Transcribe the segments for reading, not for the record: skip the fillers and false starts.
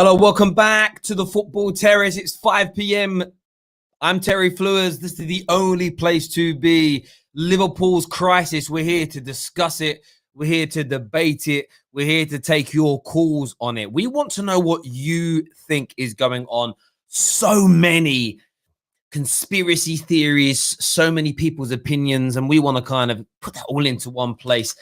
Hello, welcome back to the Football Terrace. It's 5 p.m. I'm Terry Fleurs. This is the only place to be. Liverpool's crisis. We're here to discuss it. We're here to debate it. We're here to take your calls on it. We want to know what you think is going on. So many conspiracy theories, so many people's opinions, and we want to kind of put that all into one place.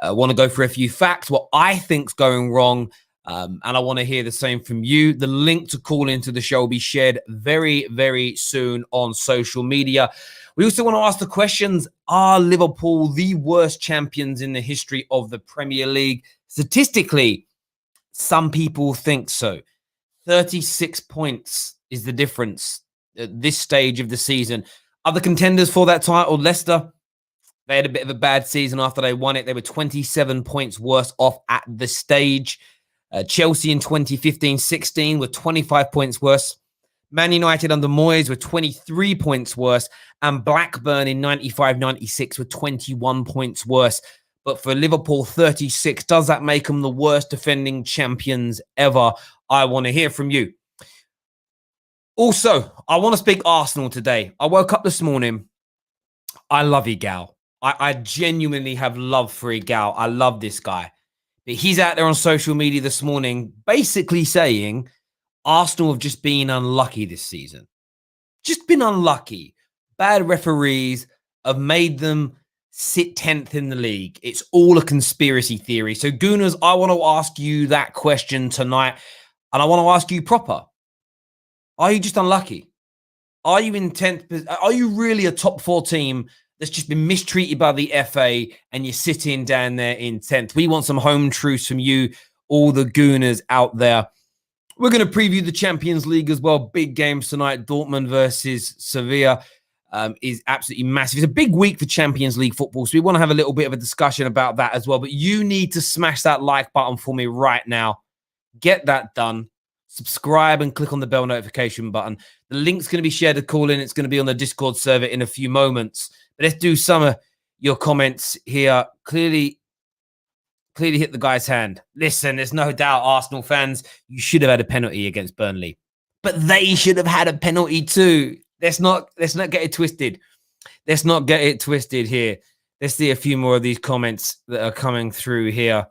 I want to go for a few facts, what I think's going wrong. And I want to hear the same from you. The link to call into the show will be shared very, very soon on social media. We also want to ask the questions, are Liverpool the worst champions in the history of the Premier League? Statistically, some people think so. 36 points is the difference at this stage of the season. Other contenders for that title, Leicester, they had a bit of a bad season after they won it. They were 27 points worse off at the stage. Chelsea in 2015-16 were 25 points worse. Man United under Moyes were 23 points worse. And Blackburn in 95-96 were 21 points worse. But for Liverpool, 36. Does that make them the worst defending champions ever? I want to hear from you. Also, I want to speak Arsenal today. I woke up this morning. I love Igal. I genuinely have love for Igal. I love this guy. He's out there on social media this morning basically saying Arsenal have just been unlucky this season. Just been unlucky. Bad referees have made them sit 10th in the league. It's all a conspiracy theory. So, Gooners, I want to ask you that question tonight. And I want to ask you proper. Are you just unlucky? Are you in 10th? Are you really a top 4 team that's just been mistreated by the FA and you're sitting down there in 10th? We want some home truths from you, all the Gooners out there. We're going to preview the Champions League as well. Big games tonight. Dortmund versus Sevilla is absolutely massive. It's a big week for Champions League football, so we want to have a little bit of a discussion about that as well. But you need to smash that like button for me right now. Get that done. Subscribe and click on the bell notification button. The link's going to be shared to call in. It's going to be on the Discord server in a few moments. But let's do some of your comments here. Clearly hit the guy's hand. Listen, there's no doubt, Arsenal fans, you should have had a penalty against Burnley. But they should have had a penalty too. Let's not get it twisted. Let's not get it twisted here. Let's see a few more of these comments that are coming through here.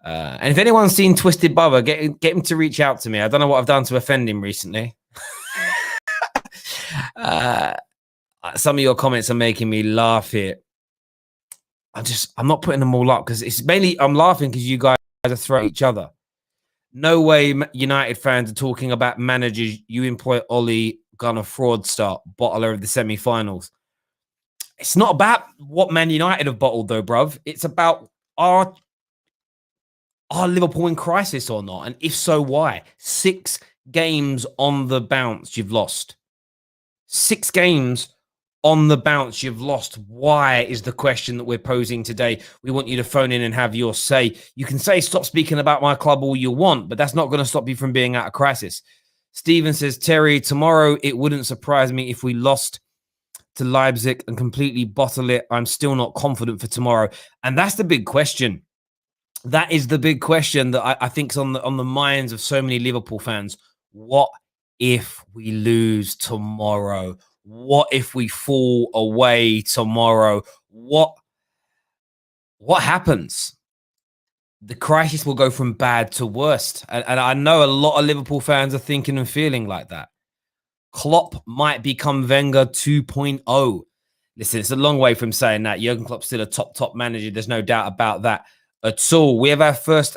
And if anyone's seen Twisted Bubba, get him to reach out to me. I don't know what I've done to offend him recently. Some of your comments are making me laugh here. I'm not putting them all up because it's mainly I'm laughing because you guys are throwing each other. No way United fans are talking about managers. You employ Ollie Gunner fraudster, bottler of the semi-finals. It's not about what Man United have bottled though, bruv. It's about are Liverpool in crisis or not? And if so, why? 6 games on the bounce you've lost. 6 games on the bounce you've lost. Why is the question that we're posing today. We want you to phone in and have your say. You can say stop speaking about my club all you want, but that's not going to stop you from being out of crisis. Stephen says, Terry, tomorrow it wouldn't surprise me if we lost to Leipzig and completely bottle it. I'm still not confident for tomorrow. And that's the big question. That is the big question that I think is on the minds of so many Liverpool fans. What if we lose tomorrow? What if we fall away tomorrow? What happens? The crisis will go from bad to worst. And I know a lot of Liverpool fans are thinking and feeling like that. Klopp might become Wenger 2.0. Listen, it's a long way from saying that. Jurgen Klopp's still a top manager. There's no doubt about that at all. We have our first,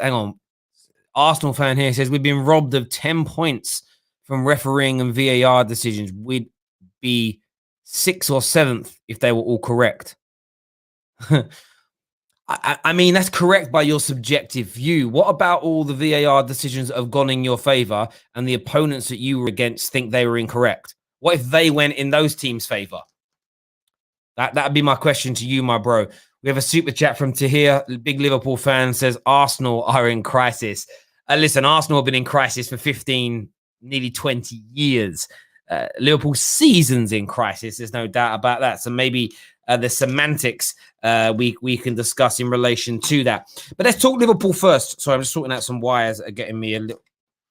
Arsenal fan here says we've been robbed of 10 points from refereeing and VAR decisions. We'd be 6th or 7th if they were all correct. I mean, that's correct by your subjective view. What about all the VAR decisions that have gone in your favor and the opponents that you were against think they were incorrect? What if they went in those teams' favor? That'd be my question to you, my bro. We have a super chat from Tahir, big Liverpool fan, says Arsenal are in crisis. Listen, Arsenal have been in crisis for 15, nearly 20 years. Liverpool season's in crisis. There's no doubt about that. So maybe the semantics we can discuss in relation to that. But let's talk Liverpool first. Sorry, I'm just sorting out some wires that are getting me a little...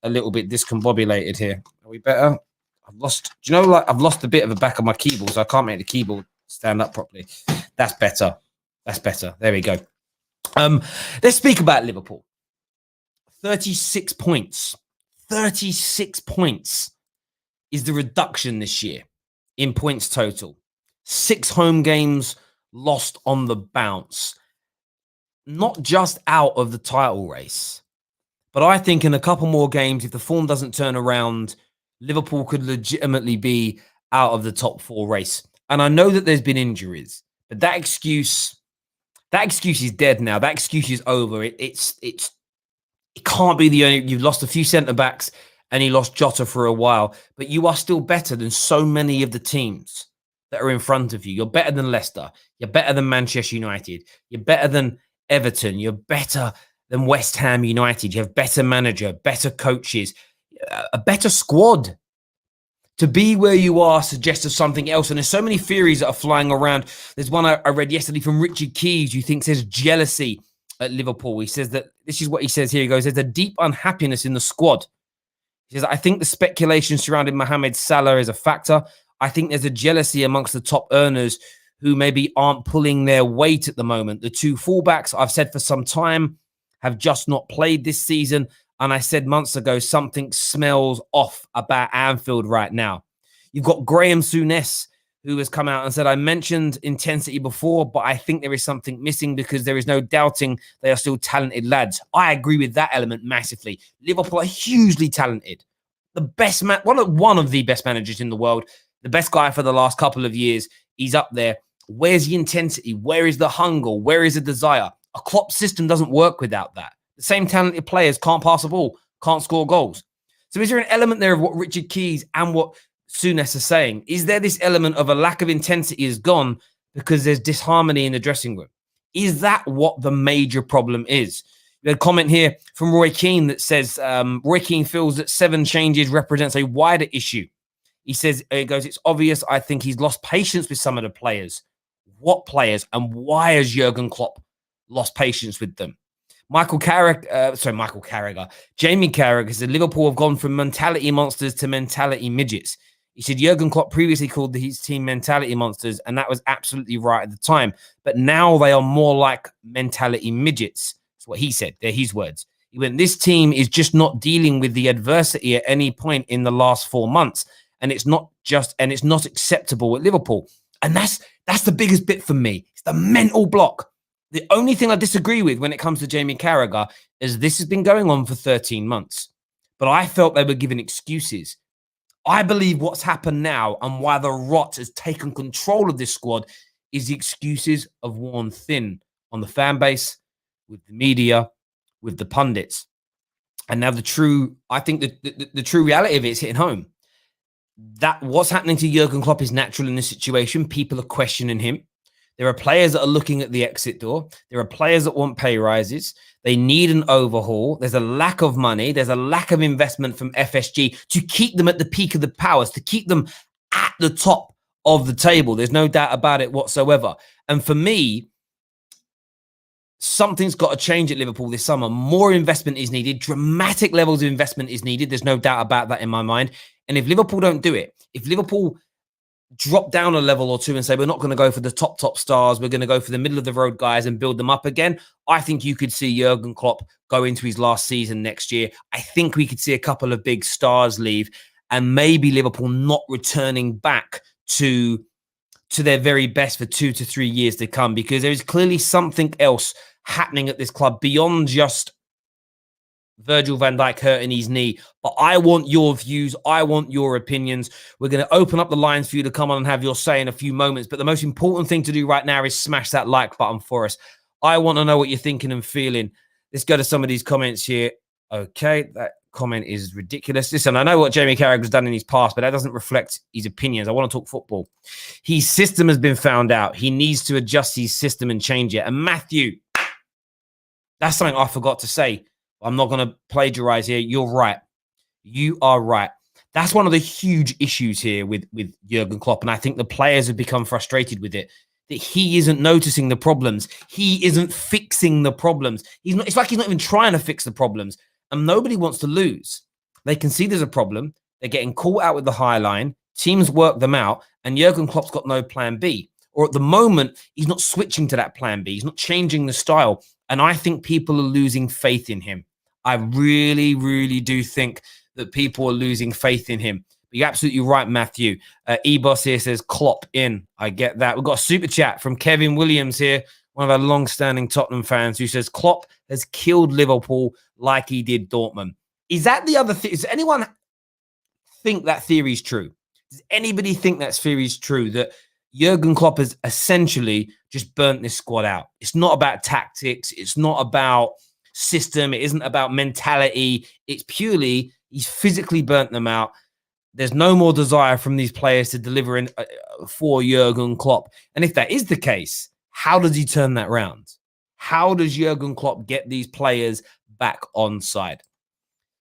a little bit discombobulated here. Are we better? I've lost, do you know, like I've lost a bit of the back of my keyboard, so I can't make the keyboard stand up properly. That's better. That's better. There we go. Let's speak about Liverpool. 36 points. 36 points is the reduction this year in points total. 6 home games lost on the bounce. Not just out of the title race, but I think in a couple more games, if the form doesn't turn around, Liverpool could legitimately be out of the top 4 race. And I know that there's been injuries, but that excuse is dead now. That excuse is over. It can't be the only. You've lost a few centre backs and you lost Jota for a while, but you are still better than so many of the teams that are in front of you. You're better than Leicester. You're better than Manchester United. You're better than Everton. You're better than West Ham United. You have better manager, better coaches, a better squad. To be where you are suggests of something else. And there's so many theories that are flying around. There's one I read yesterday from Richard Keys, who thinks there's jealousy at Liverpool. He says that, this is what he says here. He goes, there's a deep unhappiness in the squad. He says, I think the speculation surrounding Mohamed Salah is a factor. I think there's a jealousy amongst the top earners who maybe aren't pulling their weight at the moment. The 2 fullbacks, I've said for some time, have just not played this season. And I said months ago, something smells off about Anfield right now. You've got Graham Souness, who has come out and said, I mentioned intensity before, but I think there is something missing because there is no doubting they are still talented lads. I agree with that element massively. Liverpool are hugely talented. The best man, one of the best managers in the world, the best guy for the last couple of years. He's up there. Where's the intensity? Where is the hunger? Where is the desire? A Klopp system doesn't work without that. The same talented players can't pass a ball, can't score goals. So is there an element there of what Richard Keys and what Souness are saying? Is there this element of a lack of intensity is gone because there's disharmony in the dressing room? Is that what the major problem is? We had a comment here from Roy Keane that says, Roy Keane feels that 7 changes represents a wider issue. He says, it's obvious, I think he's lost patience with some of the players. What players and why has Jurgen Klopp lost patience with them? Jamie Carragher said Liverpool have gone from mentality monsters to mentality midgets. He said Jurgen Klopp previously called his team mentality monsters, and that was absolutely right at the time. But now they are more like mentality midgets. That's what he said. They're his words. He went, this team is just not dealing with the adversity at any point in the last 4 months. And it's not acceptable at Liverpool. And that's the biggest bit for me. It's the mental block. The only thing I disagree with when it comes to Jamie Carragher is this has been going on for 13 months. But I felt they were giving excuses. I believe what's happened now and why the rot has taken control of this squad is the excuses have worn thin on the fan base, with the media, with the pundits. And now the true reality of it is hitting home. That what's happening to Jurgen Klopp is natural in this situation. People are questioning him. There are players that are looking at the exit door. There are players that want pay rises. They need an overhaul. There's a lack of money. There's a lack of investment from FSG to keep them at the peak of the powers, to keep them at the top of the table. There's no doubt about it whatsoever. And for me, something's got to change at Liverpool this summer. More investment is needed. Dramatic levels of investment is needed. There's no doubt about that in my mind. And if Liverpool don't do it, if Liverpool drop down a level or two and say, we're not going to go for the top stars, we're going to go for the middle of the road guys and build them up again, I think you could see Jurgen Klopp go into his last season next year. I think we could see a couple of big stars leave and maybe Liverpool not returning back to their very best for 2 to 3 years to come, because there is clearly something else happening at this club beyond just Virgil van Dijk hurting his knee. But I want your views. I want your opinions. We're going to open up the lines for you to come on and have your say in a few moments. But the most important thing to do right now is smash that like button for us. I want to know what you're thinking and feeling. Let's go to some of these comments here. Okay, that comment is ridiculous. Listen, I know what Jamie Carragher's done in his past, but that doesn't reflect his opinions. I want to talk football. His system has been found out. He needs to adjust his system and change it. And Matthew, that's something I forgot to say. I'm not going to plagiarize here. You're right. You are right. That's one of the huge issues here with Jurgen Klopp. And I think the players have become frustrated with it, that he isn't noticing the problems. He isn't fixing the problems. It's like he's not even trying to fix the problems. And nobody wants to lose. They can see there's a problem. They're getting caught out with the high line. Teams work them out, and Jurgen Klopp's got no plan B. Or at the moment, he's not switching to that plan B. He's not changing the style. And I think people are losing faith in him. I really, really do think that people are losing faith in him. But you're absolutely right, Matthew. E-Boss here says Klopp in. I get that. We've got a super chat from Kevin Williams here, one of our long-standing Tottenham fans, who says Klopp has killed Liverpool like he did Dortmund. Is that the other thing? Does anyone think that theory is true? Does anybody think that theory is true, that Jurgen Klopp has essentially just burnt this squad out? It's not about tactics. It's not about system. It isn't about mentality. It's purely he's physically burnt them out. There's no more desire from these players to deliver in for Jurgen Klopp. And if that is the case, how does he turn that round? How does Jurgen Klopp get these players back on side?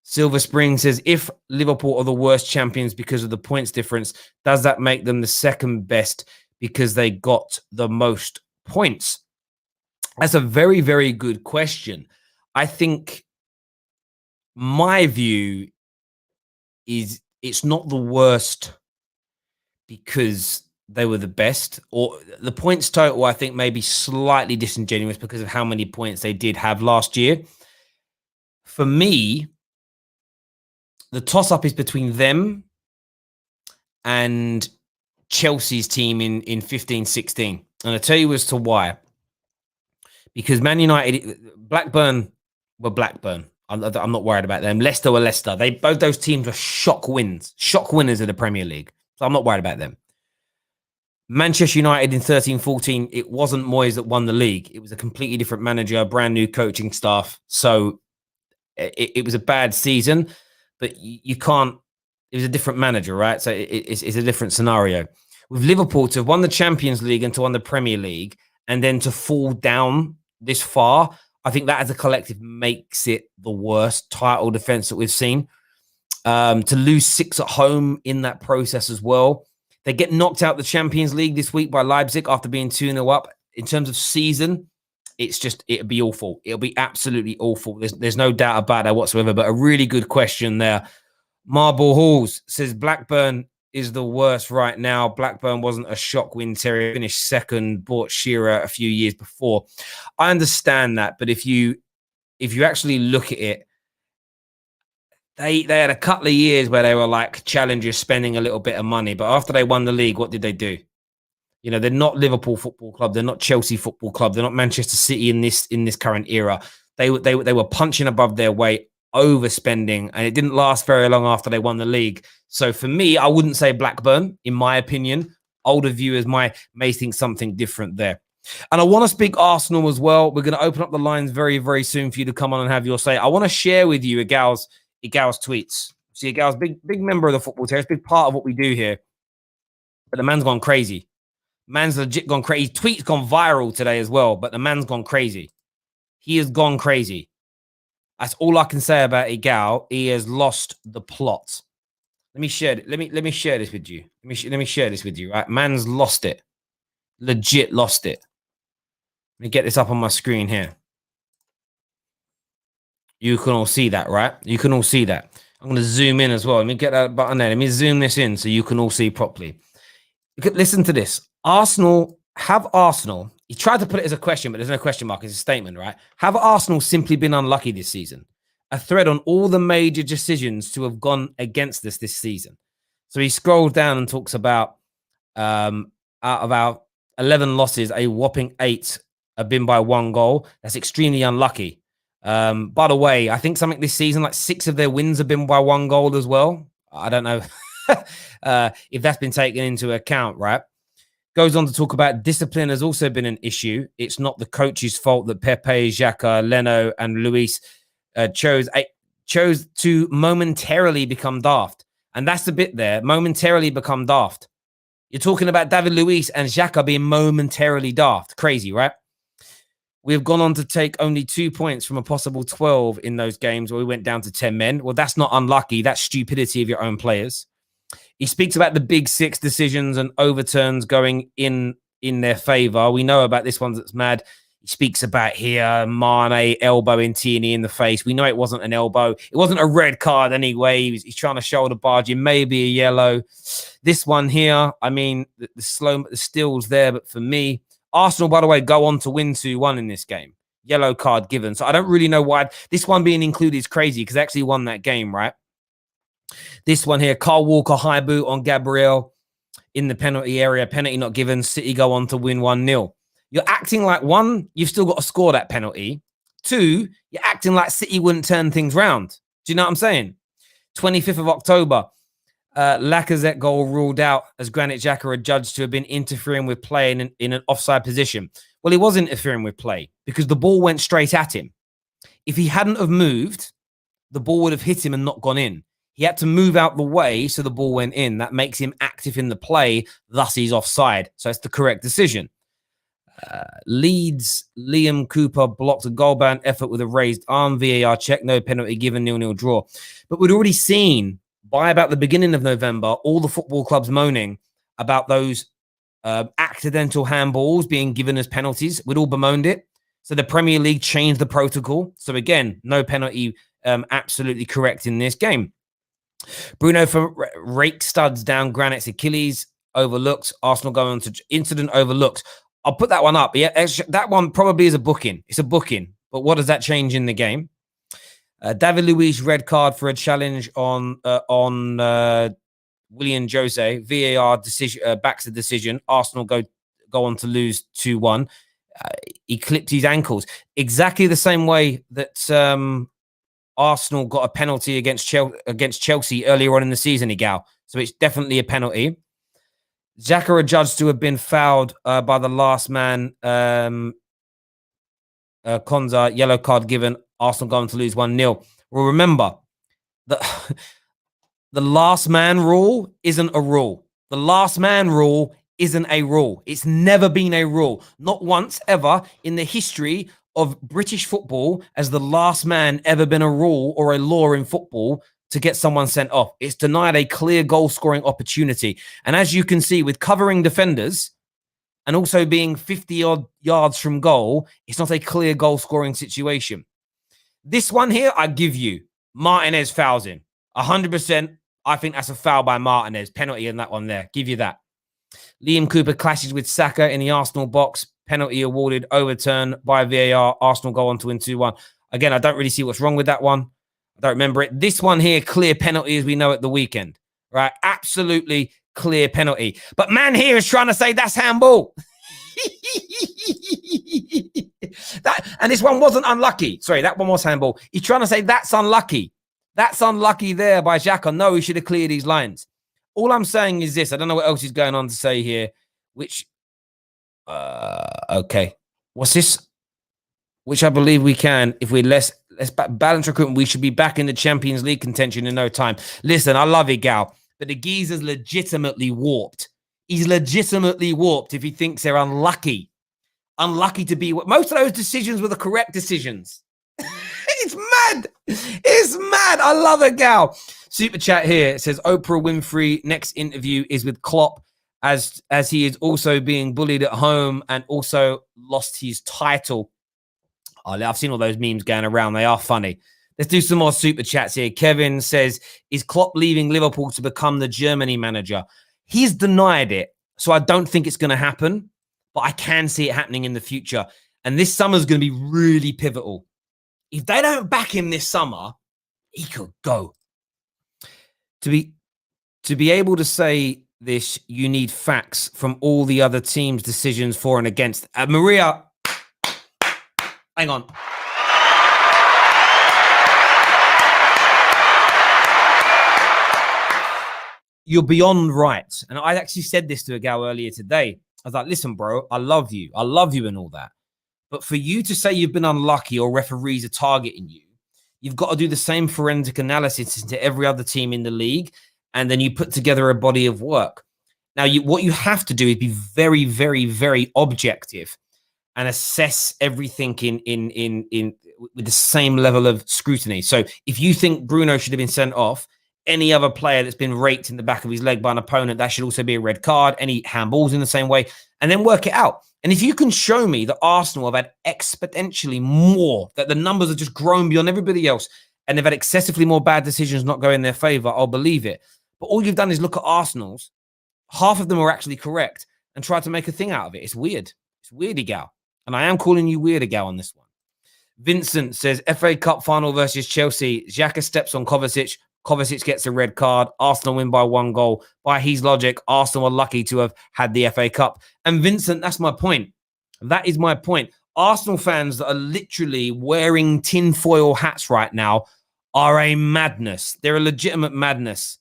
Silver Spring says, if Liverpool are the worst champions because of the points difference, does that make them the second best because they got the most points? That's a very, very good question. I think my view is it's not the worst because they were the best, or the points total, I think, may be slightly disingenuous because of how many points they did have last year. For me, the toss-up is between them and Chelsea's team in 15-16. And I'll tell you as to why. Because Man United, Blackburn were Blackburn. I'm not worried about them. Leicester were Leicester. Both those teams were shock winners of the Premier League. So I'm not worried about them. Manchester United in 13-14, it wasn't Moyes that won the league. It was a completely different manager, brand new coaching staff. So it was a bad season. But you can't, it was a different manager, right? So it's a different scenario. With Liverpool, to have won the Champions League and to won the Premier League, and then to fall down this far, I think that as a collective makes it the worst title defense that we've seen. To lose 6 at home in that process as well. They get knocked out the Champions League this week by Leipzig after being 2-0 up. In terms of season, it'll be awful. It'll be absolutely awful. There's no doubt about that whatsoever, but a really good question there. Marble Halls says Blackburn is the worst right now. Blackburn wasn't a shock win. Terry finished second, bought Shearer a few years before. I understand that, but if you actually look at it, they had a couple of years where they were like challengers spending a little bit of money, but after they won the league, what did they do? You know, they're not Liverpool Football Club. They're not Chelsea Football Club. They're not Manchester City in this current era. They were punching above their weight, overspending, and it didn't last very long after they won the league. So for me, I wouldn't say Blackburn, in my opinion. Older viewers may think something different there. And I want to speak Arsenal as well. We're going to open up the lines very, very soon for you to come on and have your say. I want to share with you Igal's tweets. See, Igal's big member of the Football Terrace, big part of what we do here. But the man's gone crazy. Man's legit gone crazy. His tweet's gone viral today as well, but the man's gone crazy. He has gone crazy. That's all I can say about Igal. He has lost the plot. Let me share it. Let me share this with you. Let me share this with you. Right, man's lost it. Legit lost it. Let me get this up on my screen here. You can all see that, right? You can all see that. I'm going to zoom in as well. Let me get that button there. Let me zoom this in so you can all see properly. Listen to this. Arsenal, he tried to put it as a question, but there's no question mark. It's a statement, right? Have Arsenal simply been unlucky this season? A thread on all the major decisions to have gone against us this season. So he scrolled down and talks about out of our 11 losses, a whopping 8 have been by 1 goal. That's extremely unlucky. By the way, I think something this season, like 6 of their wins have been by 1 goal as well. I don't know if that's been taken into account, right? Goes on to talk about discipline has also been an issue. It's not the coach's fault that Pepe, Xhaka, Leno, and Luis chose to momentarily become daft. And that's the bit there, momentarily become daft. You're talking about David Luiz and Xhaka being momentarily daft. Crazy, right? We've gone on to take only 2 points from a possible 12 in those games where we went down to 10 men. Well, that's not unlucky. That's stupidity of your own players. He speaks about the big 6 decisions and overturns going in their favor. We know about this one that's mad. He speaks about here, Mane elbowing Tierney in the face. We know it wasn't an elbow. It wasn't a red card anyway. He's trying to shoulder barge him, maybe a yellow. This one here, I mean, the stills there, but for me, Arsenal, by the way, go on to win 2-1 in this game. Yellow card given. So I don't really know why this one being included is crazy because they actually won that game, right? This one here, Carl Walker high boot on Gabriel in the penalty area. Penalty not given. City go on to win 1-0. You're acting like, one, you've still got to score that penalty. Two, you're acting like City wouldn't turn things round. Do you know what I'm saying? 25th of October, Lacazette goal ruled out as Granit Xhaka adjudged to have been interfering with play in an offside position. Well, he was interfering with play because the ball went straight at him. If he hadn't have moved, the ball would have hit him and not gone in. He had to move out the way so the ball went in. That makes him active in the play. Thus, he's offside. So it's the correct decision. Leeds, Liam Cooper blocked a goal ban effort with a raised arm. VAR check, no penalty given, 0-0 draw. But we'd already seen by about the beginning of November, all the football clubs moaning about those accidental handballs being given as penalties. We'd all bemoaned it. So the Premier League changed the protocol. So again, no penalty, absolutely correct in this game. Bruno for rake studs down Granit's Achilles, overlooked. Arsenal going to incident overlooked. I'll put that one up. Yeah, that one probably is a booking. It's a booking. But what does that change in the game? David Luiz red card for a challenge on William Jose. VAR decision backs the decision. Arsenal go on to lose 2-1. He clipped his ankles exactly the same way that Arsenal got a penalty against Chelsea earlier on in the season, Igal. So it's definitely a penalty. Xhaka adjudged to have been fouled by the last man. Konza, yellow card given. Arsenal going to lose 1-0. Well, remember, the last man rule isn't a rule. The last man rule isn't a rule. It's never been a rule. Not once ever in the history of British football has the last man ever been a rule or a law in football to get someone sent off. It's denied a clear goal-scoring opportunity. And as you can see, with covering defenders and also being 50-odd yards from goal, it's not a clear goal-scoring situation. This one here, I give you. Martinez fouls him. 100%. I think that's a foul by Martinez. Penalty in that one there. Give you that. Liam Cooper clashes with Saka in the Arsenal box. Penalty awarded, overturned by VAR. Arsenal go on to win 2-1. Again, I don't really see what's wrong with that one. I don't remember it. This one here, clear penalty as we know at the weekend. Right? Absolutely clear penalty. But man here is trying to say that's handball. And this one wasn't unlucky. Sorry, that one was handball. He's trying to say that's unlucky. That's unlucky there by Xhaka. No, he should have cleared these lines. All I'm saying is this. I don't know what else he's going on to say here. Which, okay. What's this? Which I believe we can, if we let's balance recruitment, we should be back in the Champions League contention in no time. Listen, I love it, Gal, but the geezer's legitimately warped. He's legitimately warped if he thinks they're unlucky. Unlucky to be... Most of those decisions were the correct decisions. It's mad. It's mad. I love it, Gal. Super chat here. It says, Oprah Winfrey next interview is with Klopp as he is also being bullied at home and also lost his title. Oh, I've seen all those memes going around. They are funny. Let's do some more super chats here. Kevin says, is Klopp leaving Liverpool to become the Germany manager? He's denied it, so I don't think it's going to happen, but I can see it happening in the future. And this summer is going to be really pivotal. If they don't back him this summer, he could go. To be able to say this, you need facts from all the other teams' decisions for and against. Maria, hang on. You're beyond right. And I actually said this to a gal earlier today. I was like, listen, bro, I love you. I love you and all that. But for you to say you've been unlucky or referees are targeting you, you've got to do the same forensic analysis into every other team in the league. And then you put together a body of work. Now, what you have to do is be very, very, very objective and assess everything in with the same level of scrutiny. So if you think Bruno should have been sent off, any other player that's been raked in the back of his leg by an opponent, that should also be a red card. Any handballs in the same way. and then work it out. And if you can show me that Arsenal have had exponentially more, that the numbers have just grown beyond everybody else, and they've had excessively more bad decisions not go in their favour, I'll believe it. But all you've done is look at Arsenal's. Half of them are actually correct and try to make a thing out of it. It's weird. It's weirdy, gal. And I am calling you weirder, gal, on this one. Vincent says, FA Cup final versus Chelsea. Xhaka steps on Kovacic. Kovacic gets a red card. Arsenal win by 1 goal. By his logic, Arsenal are lucky to have had the FA Cup. And Vincent, that's my point. That is my point. Arsenal fans that are literally wearing tinfoil hats right now are a madness. They're a legitimate madness.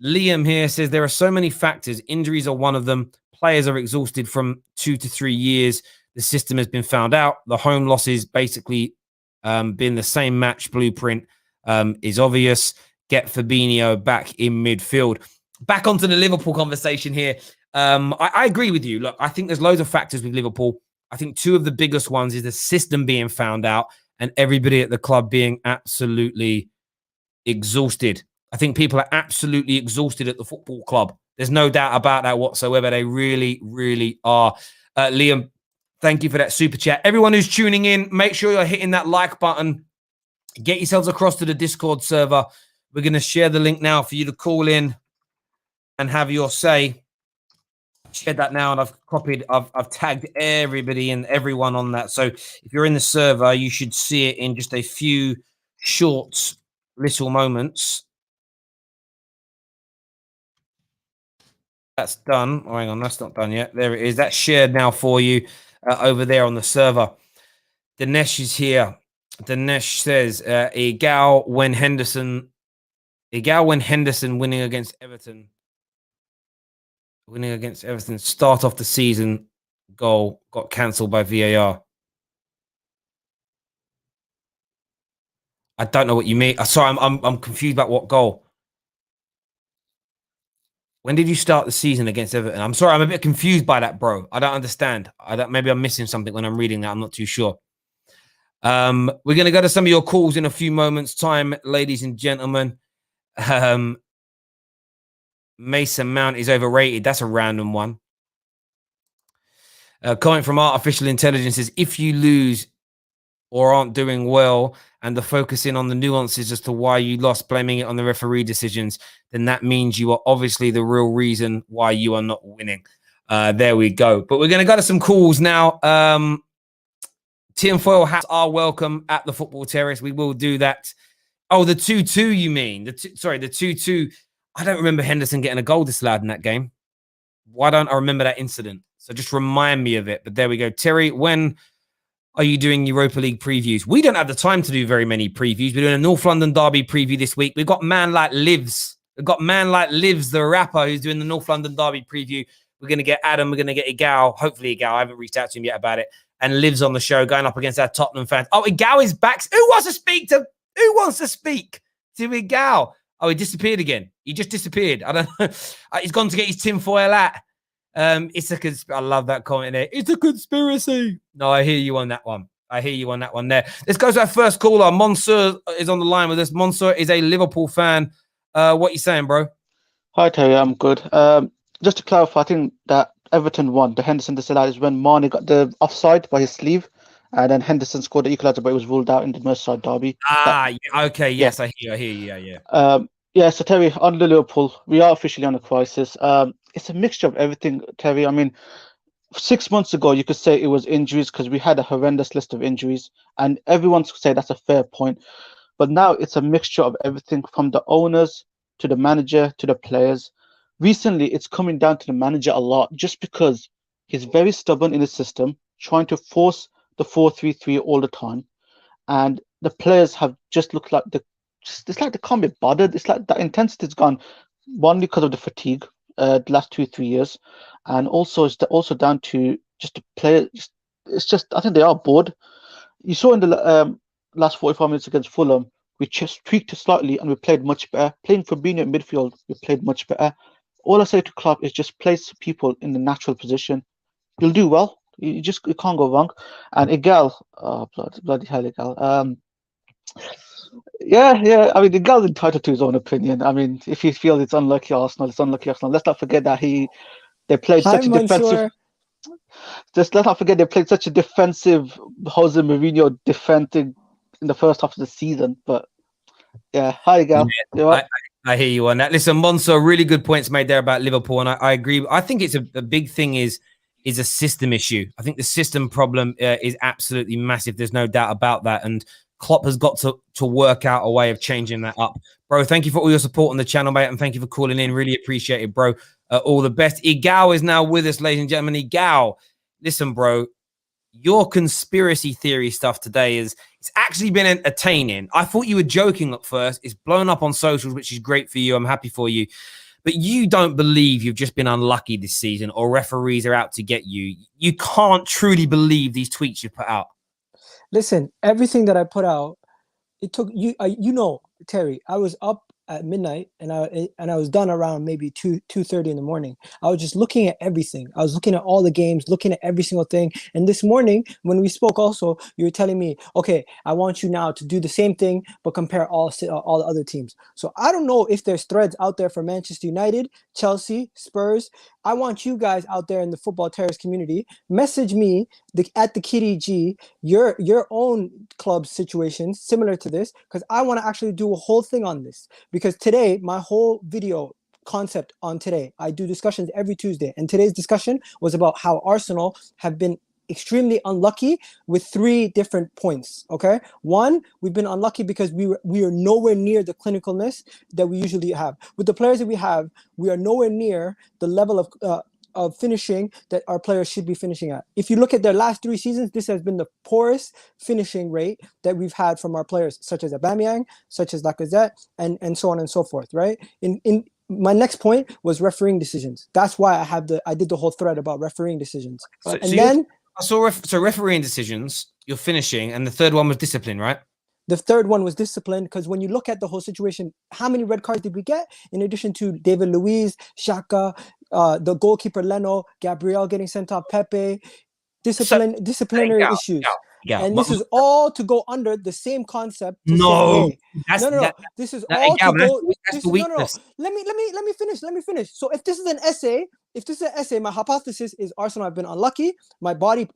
Liam here says there are so many factors. Injuries are one of them. Players are exhausted from 2 to 3 years. The system has been found out. The home losses basically been the same match blueprint is obvious. Get Fabinho back in midfield. Back onto the Liverpool conversation here. I agree with you. Look, I think there's loads of factors with Liverpool. I think 2 of the biggest ones is the system being found out and everybody at the club being absolutely exhausted. I think people are absolutely exhausted at the football club. There's no doubt about that whatsoever. They really, really are. Liam, thank you for that super chat. Everyone who's tuning in, make sure you're hitting that like button. Get yourselves across to the Discord server. We're going to share the link now for you to call in and have your say. Share that now, and I've tagged everybody and everyone on that. So if you're in the server, you should see it in just a few short little moments. That's done. Oh, hang on, that's not done yet. There it is. That's shared now for you over there on the server. Dinesh is here. Dinesh says, Egal when Henderson winning against Everton. Start off the season goal got cancelled by VAR. I don't know what you mean. Sorry, I'm confused about what goal. When did you start the season against Everton? I'm sorry, I'm a bit confused by that, bro. I don't understand. Maybe I'm missing something when I'm reading that. I'm not too sure. We're going to go to some of your calls in a few moments' time, ladies and gentlemen. Mason Mount is overrated. That's a random one. Comment from Artificial Intelligence is, if you lose or aren't doing well and the focusing on the nuances as to why you lost, blaming it on the referee decisions, then that means you are obviously the real reason why you are not winning. There we go. But we're going to go to some calls now. Tinfoil hats are welcome at the Football Terrace. We will do that. Oh, the 2-2 you mean? The 2-2. I don't remember Henderson getting a goal disallowed in that game. Why don't I remember that incident? So just remind me of it. But there we go. Terry, when are you doing Europa League previews? We don't have the time to do very many previews. We're doing a North London Derby preview this week. We've got Man Like Lives. We've got Man Like Lives, the rapper, who's doing the North London Derby preview. We're going to get Adam. We're going to get Egal. Hopefully Egal. I haven't reached out to him yet about it. And Lives on the show going up against our Tottenham fans. Oh, Egal is back. Who wants to speak to Egal? Oh, he disappeared again. He just disappeared. I don't know. He's gone to get his tinfoil hat. I love that comment there. It's a conspiracy. No, I hear you on that one. There. Let's go to our first caller. Monsieur is on the line with us. Monsieur is a Liverpool fan. What are you saying, bro? Hi, Terry. I'm good. Just to clarify, I think that Everton won. The Henderson disallowed is when Mane got the offside by his sleeve, and then Henderson scored the equaliser, but it was ruled out in the Merseyside derby. Okay. Yes, yeah. I hear you. Yeah. So, Terry, on the Liverpool, we are officially on a crisis. It's a mixture of everything, Terry. I mean, 6 months ago, you could say it was injuries because we had a horrendous list of injuries, and everyone could say that's a fair point. But now it's a mixture of everything from the owners to the manager to the players. Recently, it's coming down to the manager a lot just because he's very stubborn in his system, trying to force the 4-3-3 all the time. And the players have just looked like it's like they can't be bothered. It's like the intensity's gone, one because of the fatigue the last 2-3 years, and also it's also down to just the player. It's just I think they are bored. You saw in the last 45 minutes against Fulham, we just tweaked it slightly and we played much better. Playing Fabinho in midfield, we played much better. All I say to Klopp is just place people in the natural position. You'll do well. You can't go wrong. And Egal, bloody hell, Egal. Yeah. I mean, Egal's entitled to his own opinion. I mean, if he feels it's unlucky Arsenal, it's unlucky Arsenal. Let's not forget that they played such a defensive. Just let's not forget they played such a defensive Jose Mourinho defending in the first half of the season. But yeah, hi Gal. Yeah, I hear you on that. Listen, Monso, really good points made there about Liverpool, and I agree. I think it's a big thing is a system issue. I think the system problem is absolutely massive. There's no doubt about that, and Klopp has got to work out a way of changing that up. Bro, thank you for all your support on the channel, mate, and thank you for calling in. Really appreciate it, bro. All the best. Igao is now with us, ladies and gentlemen. Igao, listen, bro, your conspiracy theory stuff today it's actually been entertaining. I thought you were joking at first. It's blown up on socials, which is great for you. I'm happy for you. But you don't believe you've just been unlucky this season or referees are out to get you. You can't truly believe these tweets you put out. Listen, everything that I put out, it took you. You know, Terry, I was up at midnight and I was done around maybe 2:30 in the morning. I was just looking at everything. I was looking at all the games, looking at every single thing. And this morning when we spoke also, you were telling me, okay, I want you now to do the same thing, but compare all the other teams. So I don't know if there's threads out there for Manchester United, Chelsea, Spurs. I want you guys out there in the Football Terrace community, message me at the Kitty G, your own club situations similar to this, because I want to actually do a whole thing on this. Because today, my whole video concept on today, I do discussions every Tuesday, and today's discussion was about how Arsenal have been extremely unlucky with 3 different points. Okay, one, we've been unlucky because we are nowhere near the clinicalness that we usually have with the players that we have. We are nowhere near the level of finishing that our players should be finishing at. If you look at their last 3 seasons, this has been the poorest finishing rate that we've had from our players, such as Aubameyang, such as Lacazette, and so on and so forth. Right. In my next point was refereeing decisions. That's why I did the whole thread about refereeing decisions. So refereeing decisions, you're finishing, and the third one was discipline, right? The third one was discipline, because when you look at the whole situation, how many red cards did we get? In addition to David Luiz, Xhaka, the goalkeeper Leno, Gabriel getting sent off, Pepe, disciplinary issues. Yeah, and this is all to go under the same concept. No, this is all to go. That's the weakness. Let me finish. So if this is an essay, my hypothesis is Arsenal have been unlucky. My body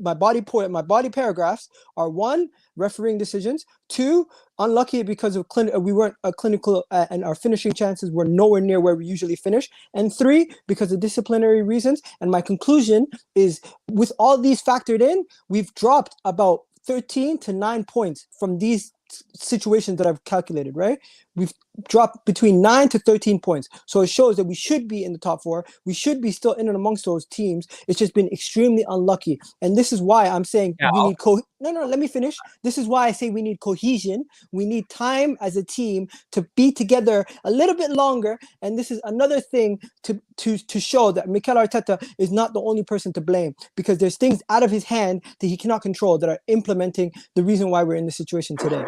paragraphs are: 1, refereeing decisions; 2, unlucky because of we weren't clinical and our finishing chances were nowhere near where we usually finish; and 3, because of disciplinary reasons. And my conclusion is, with all these factored in, we've dropped about 13 to 9 points from these situations that I've calculated, right? We've dropped between 9 to 13 points. So it shows that we should be in the top 4. We should be still in and amongst those teams. It's just been extremely unlucky. And this is why I'm saying we need let me finish. This is why I say we need cohesion. We need time as a team to be together a little bit longer. And this is another thing to show that Mikel Arteta is not the only person to blame, because there's things out of his hand that he cannot control that are implementing the reason why we're in this situation today.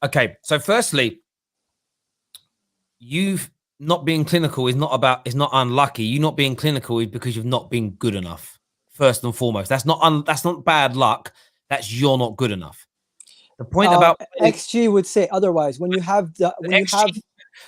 Okay, so firstly, you've not being clinical is not unlucky. You not being clinical is because you've not been good enough. First and foremost, that's not bad luck. That's you're not good enough. The point about XG would say otherwise. When you have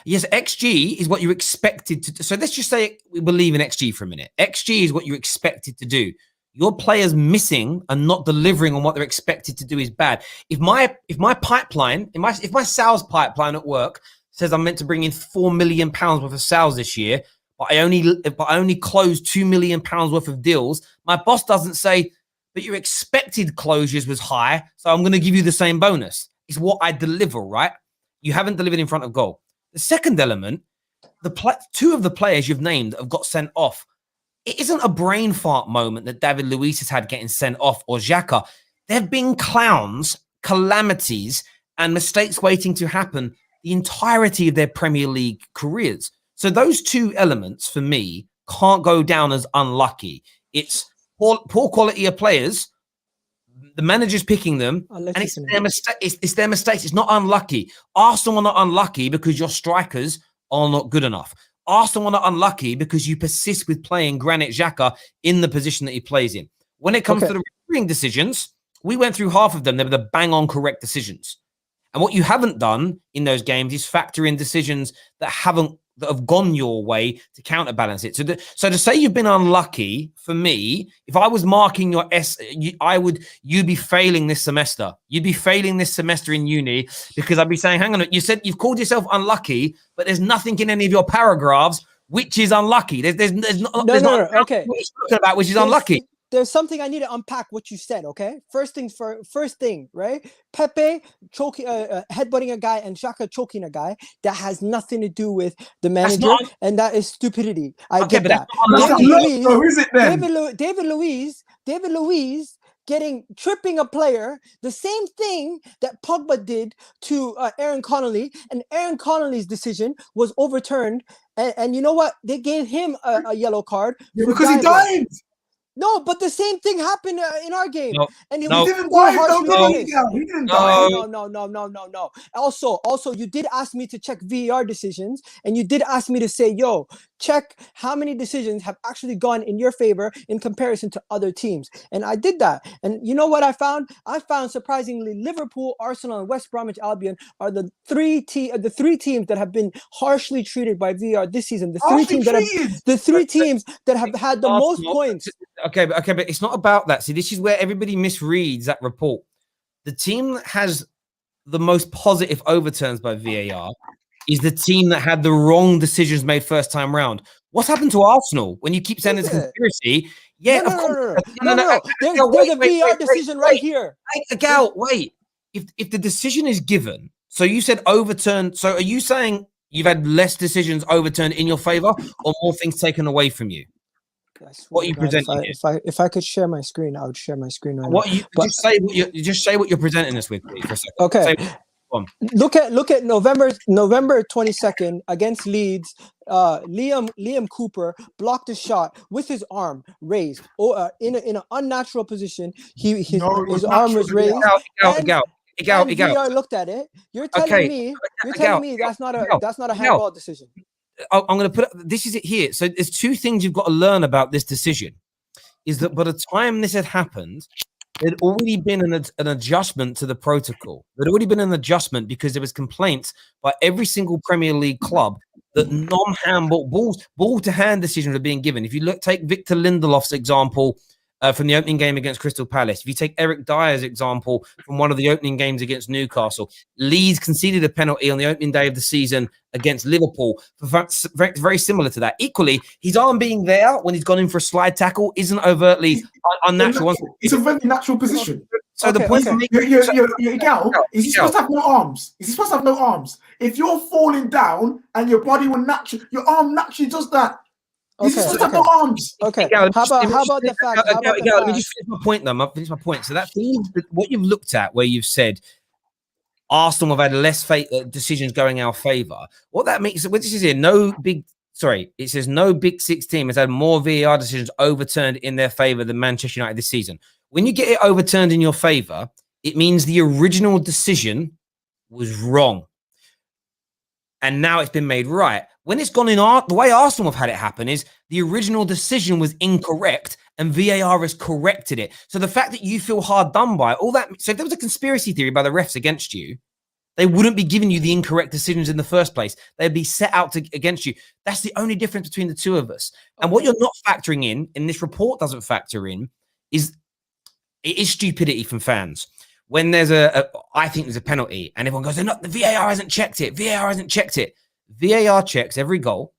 yes, XG is what you're expected to do. So let's just say we believe in XG for a minute. XG is what you're expected to do. Your players missing and not delivering on what they're expected to do is bad. If my pipeline, if my sales pipeline at work says I'm meant to bring in £4 million worth of sales this year, but I only closed £2 million worth of deals, my boss doesn't say, but your expected closures was high, so I'm going to give you the same bonus. It's what I deliver, right? You haven't delivered in front of goal. The second element, two of the players you've named that have got sent off, it isn't a brain fart moment that David Luiz has had getting sent off, or Xhaka. There have been clowns, calamities, and mistakes waiting to happen the entirety of their Premier League careers. So those 2 elements, for me, can't go down as unlucky. It's poor quality of players, the manager's picking them, and it's their mistake. It's their mistakes. It's not unlucky. Arsenal are not unlucky because your strikers are not good enough. Arsenal are not unlucky because you persist with playing Granit Xhaka in the position that he plays in. When it comes to the refereeing decisions, we went through half of them. They were the bang-on correct decisions. And what you haven't done in those games is factor in decisions that haven't that have gone your way to counterbalance it. So to say you've been unlucky, for me, if I was marking your you'd be failing this semester. You'd be failing this semester in uni, because I'd be saying, hang on, you said you've called yourself unlucky, but there's nothing in any of your paragraphs which is unlucky. There's not okay. What you're talking about which is unlucky. There's something I need to unpack what you said, okay? First thing, right? Pepe choking, headbutting a guy, and Xhaka choking a guy. That has nothing to do with the manager, and that is stupidity. I get that. David Luiz tripping a player, the same thing that Pogba did to Aaron Connolly, and Aaron Connolly's decision was overturned. And you know what? They gave him a yellow card because he died. No, but the same thing happened in our game, and he didn't die. No. Also, you did ask me to check VAR decisions, and you did ask me to say, "Yo, check how many decisions have actually gone in your favor in comparison to other teams." And I did that. And you know what I found? I found surprisingly, Liverpool, Arsenal, and West Bromwich Albion are the three teams that have been harshly treated by VAR this season. The three teams that have had the most points. Okay, but it's not about that. See, this is where everybody misreads that report. The team that has the most positive overturns by VAR is the team that had the wrong decisions made first time round. What's happened to Arsenal when you keep saying it's a conspiracy? Yeah, no. There's a VAR decision right here. Gal, wait. If the decision is given, so you said overturned. So are you saying you've had less decisions overturned in your favor, or more things taken away from you? What are you presenting? If I could share my screen, I would share my screen right now. Just say what you're presenting us with, please, for a second. Okay. Look at November 22nd against Leeds. Liam Cooper blocked a shot with his arm raised, in an unnatural position. His arm was raised. VR looked at it. You're telling me that's not a handball decision. I'm going to put this is it here. So there's two things you've got to learn about this decision. Is that by the time this had happened, there'd already been an adjustment to the protocol. There'd already been an adjustment because there was complaints by every single Premier League club that non-handball ball to hand decisions are being given. If you take Victor Lindelof's example from the opening game against Crystal Palace, if you take Eric Dyer's example from one of the opening games against Newcastle, Leeds conceded a penalty on the opening day of the season against Liverpool. Very similar to that. Equally, his arm being there when he's gone in for a slide tackle isn't overtly unnatural. It's a very natural position. So the point is he supposed to have no arms? Is he supposed to have no arms? If you're falling down and your body will your arm naturally does that. He's supposed to have no arms. Okay. How about the fact? Let me just finish my point, though. Finish my point. So that's what you've looked at, where you've said Arsenal have had less decisions going our favour. What that means, what this is here, it says no Big Six team has had more VAR decisions overturned in their favour than Manchester United this season. When you get it overturned in your favour, it means the original decision was wrong. And now it's been made right. When it's gone in the way Arsenal have had it happen is the original decision was incorrect and VAR has corrected it. So the fact that you feel hard done by all that, so if there was a conspiracy theory by the refs against you, they wouldn't be giving you the incorrect decisions in the first place. They'd be set out against you. That's the only difference between the two of us. And what you're not factoring in this report doesn't factor in, it is stupidity from fans. When there's I think there's a penalty and everyone goes, the VAR hasn't checked it. VAR hasn't checked it. VAR checks every goal,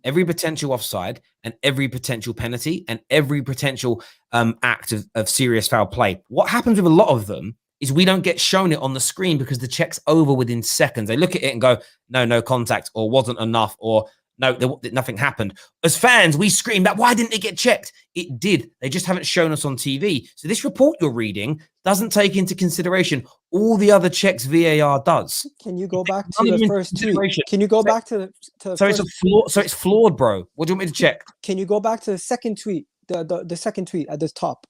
every potential offside, and every potential penalty, and every potential act of serious foul play. What happens with a lot of them is we don't get shown it on the screen because the check's over within seconds. They look at it and go, no contact, or wasn't enough, or no, nothing happened. As fans, we scream that, why didn't it get checked? It did. They just haven't shown us on TV. So this report you're reading doesn't take into consideration all the other checks VAR does. Can you go back to the first tweet? Can you go back to it's flawed, bro. What do you want me to check? Can you go back to the second tweet? The second tweet at the top,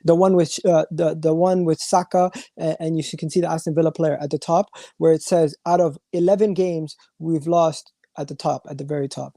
the one with the one with Saka, and you can see the Aston Villa player at the top, where it says out of 11 games we've lost at the top, at the very top.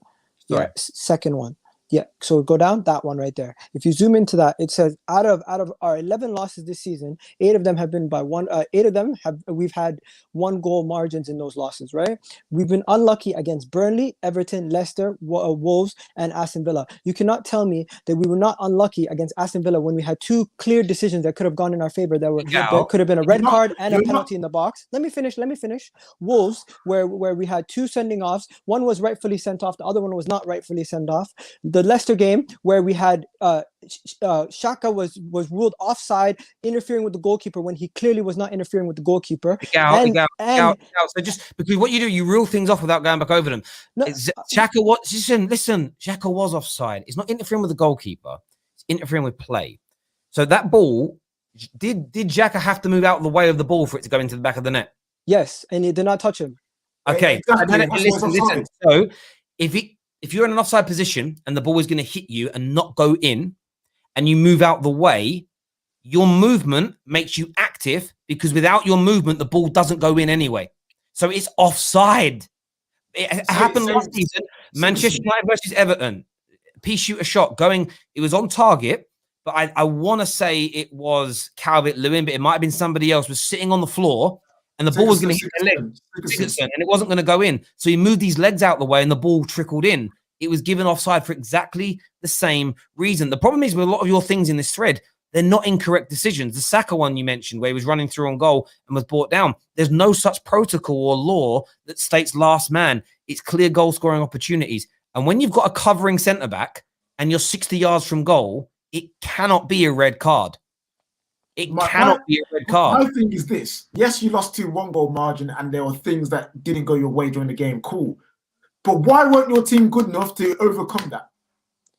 Sorry. Yeah, second one. Yeah, so go down that one right there. If you zoom into that, it says out of our 11 losses this season, 8 of them have been by one. 8 of them we've had 1 goal margins in those losses. Right? We've been unlucky against Burnley, Everton, Leicester, Wolves, and Aston Villa. You cannot tell me that we were not unlucky against Aston Villa when we had 2 clear decisions that could have gone in our favor. That could have been a red card and a penalty in the box. Let me finish. Wolves, where we had 2 sending offs. One was rightfully sent off. The other one was not rightfully sent off. The Leicester game where we had Xhaka was ruled offside, interfering with the goalkeeper when he clearly was not interfering with the goalkeeper. So just because what you do, you rule things off without going back over them. No, Xhaka, listen, Xhaka was offside. It's not interfering with the goalkeeper. It's interfering with play. So that ball, did Xhaka have to move out of the way of the ball for it to go into the back of the net? Yes, and he did not touch him. Okay, listen. So if you're in an offside position and the ball is going to hit you and not go in, and you move out the way, your movement makes you active, because without your movement, the ball doesn't go in anyway. So it's offside. It happened last season. Manchester United versus Everton. P shoot a shot going. It was on target, but I want to say it was Calvert-Lewin, but it might have been somebody else, was sitting on the floor, and the ball was going to hit their leg, and it wasn't going to go in. So he moved these legs out the way, and the ball trickled in. It was given offside for exactly the same reason. The problem is with a lot of your things in this thread, they're not incorrect decisions. The Saka one you mentioned, where he was running through on goal and was brought down, there's no such protocol or law that states last man. It's clear goal scoring opportunities. And when you've got a covering centre back and you're 60 yards from goal, it cannot be a red card. It cannot be a red card. My thing is this. Yes, you lost to 1 goal margin and there were things that didn't go your way during the game. Cool. But why weren't your team good enough to overcome that?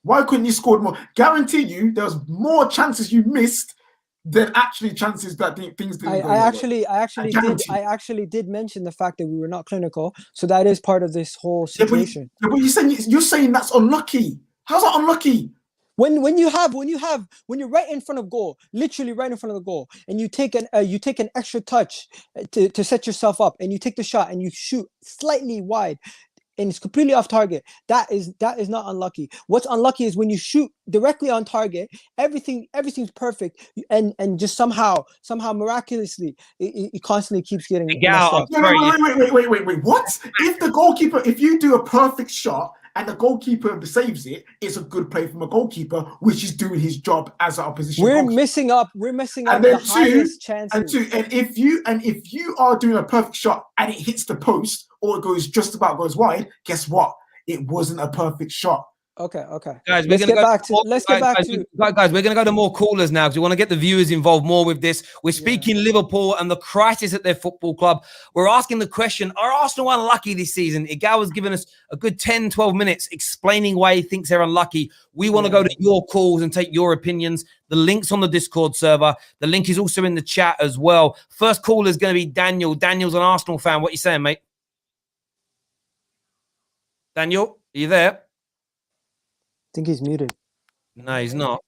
Why couldn't you score more? Guarantee you there's more chances you missed than actually chances that things didn't go I actually did mention the fact that we were not clinical. So that is part of this whole situation. But you're saying that's unlucky. How's that unlucky? When you're right in front of goal, literally right in front of the goal, and you take an extra touch to set yourself up, and you take the shot and you shoot slightly wide, and it's completely off target. That is not unlucky. What's unlucky is when you shoot directly on target, everything's perfect, and just somehow miraculously it constantly keeps getting messed up. Wait. What? If you do a perfect shot and the goalkeeper saves it, it's a good play from a goalkeeper, which is doing his job as an opposition. We're messing up the highest chances. And if you are doing a perfect shot and it hits the post or it goes just about goes wide, guess what? It wasn't a perfect shot. Okay. Guys, let's get back to guys, we're gonna go to more callers now because we want to get the viewers involved more with this. We're speaking Liverpool and the crisis at their football club. We're asking the question, are Arsenal unlucky this season? Igal has given us a good 10-12 minutes explaining why he thinks they're unlucky. We want to go to your calls and take your opinions. The link's on the Discord server. The link is also in the chat as well. First caller is going to be Daniel. Daniel's an Arsenal fan. What are you saying, mate? Daniel, are you there? I think he's muted. No, he's not.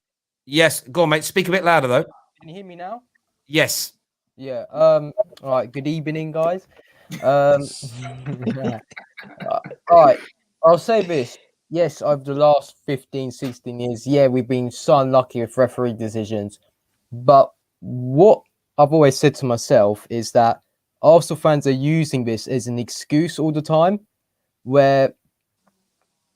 Yes, go on, mate. Speak a bit louder, though. Can you hear me now? Yes. Yeah. All right. Good evening, guys. All right. I'll say this. Yes, over the last 15, 16 years, we've been so unlucky with referee decisions. But what I've always said to myself is that Arsenal fans are using this as an excuse all the time, where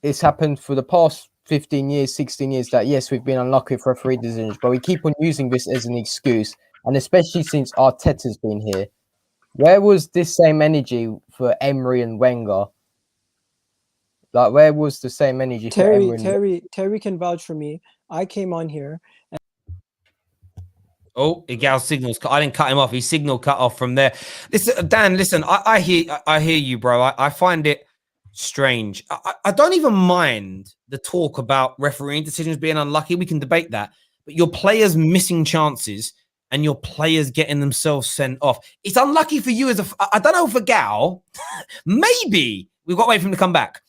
it's happened for the past 15 years, 16 years, that yes, we've been unlucky with referee decisions, but we keep on using this as an excuse. And especially since Arteta's been here, where was this same energy for Emery and Wenger? Like, where was the same energy for Emery? Terry can vouch for me. I came on here. Oh, Igal's signals. I didn't cut him off. His signal cut off from there. Listen, Dan, listen, I hear you, bro. I find it strange. I don't even mind the talk about refereeing decisions being unlucky. We can debate that. But your players missing chances and your players getting themselves sent off. It's unlucky for you I don't know, for Gal, maybe we've got to wait for him to come back.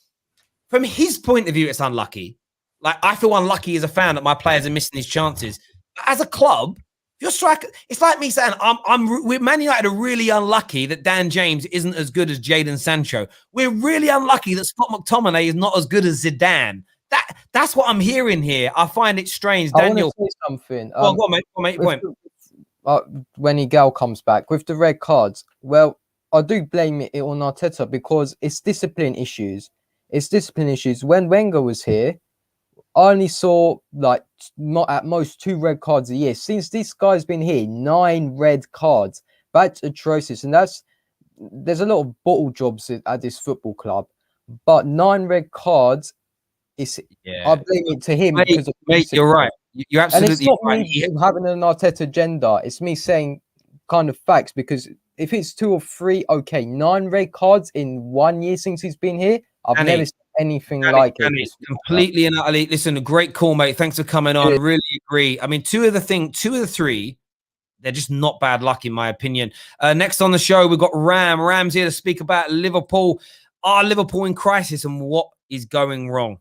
From his point of view, it's unlucky. Like, I feel unlucky as a fan that my players are missing these chances. But as a club, your striker, it's like me saying Man United are really unlucky that Dan James isn't as good as Jadon Sancho. We're really unlucky that Scott McTominay is not as good as Zidane. That's what I'm hearing here. I find it strange. I want Daniel, to say something. go on, mate. Go on, mate. with Point. when Igal comes back with the red cards, well, I do blame it on Arteta because it's discipline issues. It's discipline issues. When Wenger was here, I only saw like not at most 2 red cards a year. Since this guy's been here, 9 red cards. That's atrocious, and there's a lot of bottle jobs at this football club, but 9 red cards. I blame it to him because of mate, you're right. You're absolutely and it's not right. me having an Arteta agenda. It's me saying kind of facts because if it's 2 or 3, okay, 9 red cards in 1 year since he's been here, I've never seen anything like it. Completely and utterly. Listen, a great call, mate. Thanks for coming on. Really agree. I mean, 2 of the 3, they're just not bad luck, in my opinion. Next on the show, we've got Ram. Ram's here to speak about Liverpool. Are Liverpool in crisis and what is going wrong?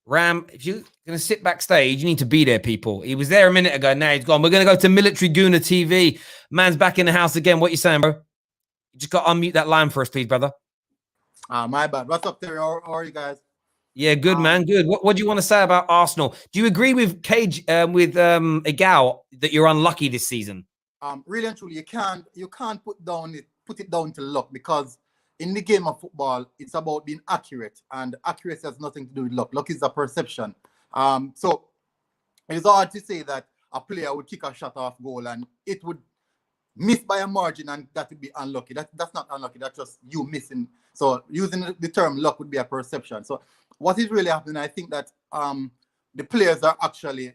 Ram, if you're going to sit backstage, you need to be there, people. He was there a minute ago. Now he's gone. We're going to go to Military Gooner TV. Man's back in the house again. What you saying, bro? You just got to unmute that line for us, please, brother. My bad. What's up there? How are you guys? Yeah, good, man. Good. What do you want to say about Arsenal? Do you agree with Igal that you're unlucky this season? Really and truly, you can't put it down to luck because in the game of football, it's about being accurate, and accuracy has nothing to do with luck. Luck is a perception. So it's hard to say that a player would kick a shot off goal and it would miss by a margin and that would be unlucky. That's not unlucky. That's just you missing. So using the term luck would be a perception. So what is really happening, I think that the players are actually,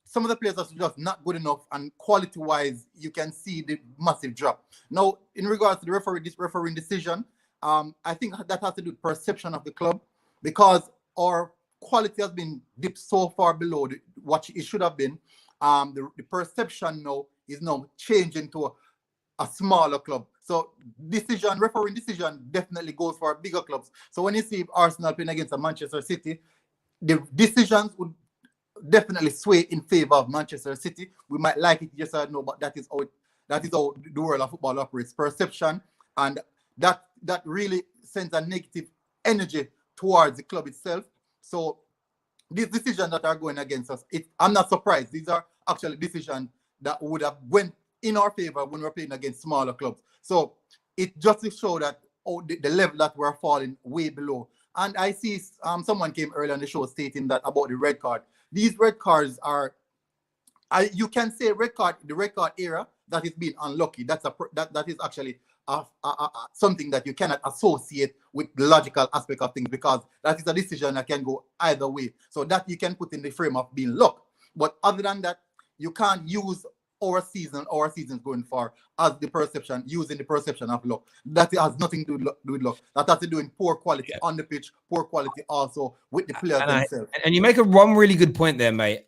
some of the players are just not good enough, and quality-wise, you can see the massive drop. Now, in regards to the refereeing decision, I think that has to do with perception of the club because our quality has been dipped so far below what it should have been. The perception now is changing to a smaller club. So refereeing decision definitely goes for bigger clubs. So when you see Arsenal playing against a Manchester City, the decisions would definitely sway in favor of Manchester City. We might like it, yes or no, but that is how the world of football operates. Perception, and that really sends a negative energy towards the club itself. So these decisions that are going against us, I'm not surprised. These are actually decisions that would have went in our favor when we're playing against smaller clubs. So it just to show that the level that we're falling way below. And I see someone came earlier on the show stating that about the red card. These red cards are, you can say the red card era that is being unlucky. That is actually something that you cannot associate with the logical aspect of things because that is a decision that can go either way. So that you can put in the frame of being luck. But other than that, you can't use our seasons going far as the perception, using the perception of luck. That has nothing to do with luck. That has to do with poor quality on the pitch, poor quality also with the players themselves. And you make one really good point there, mate.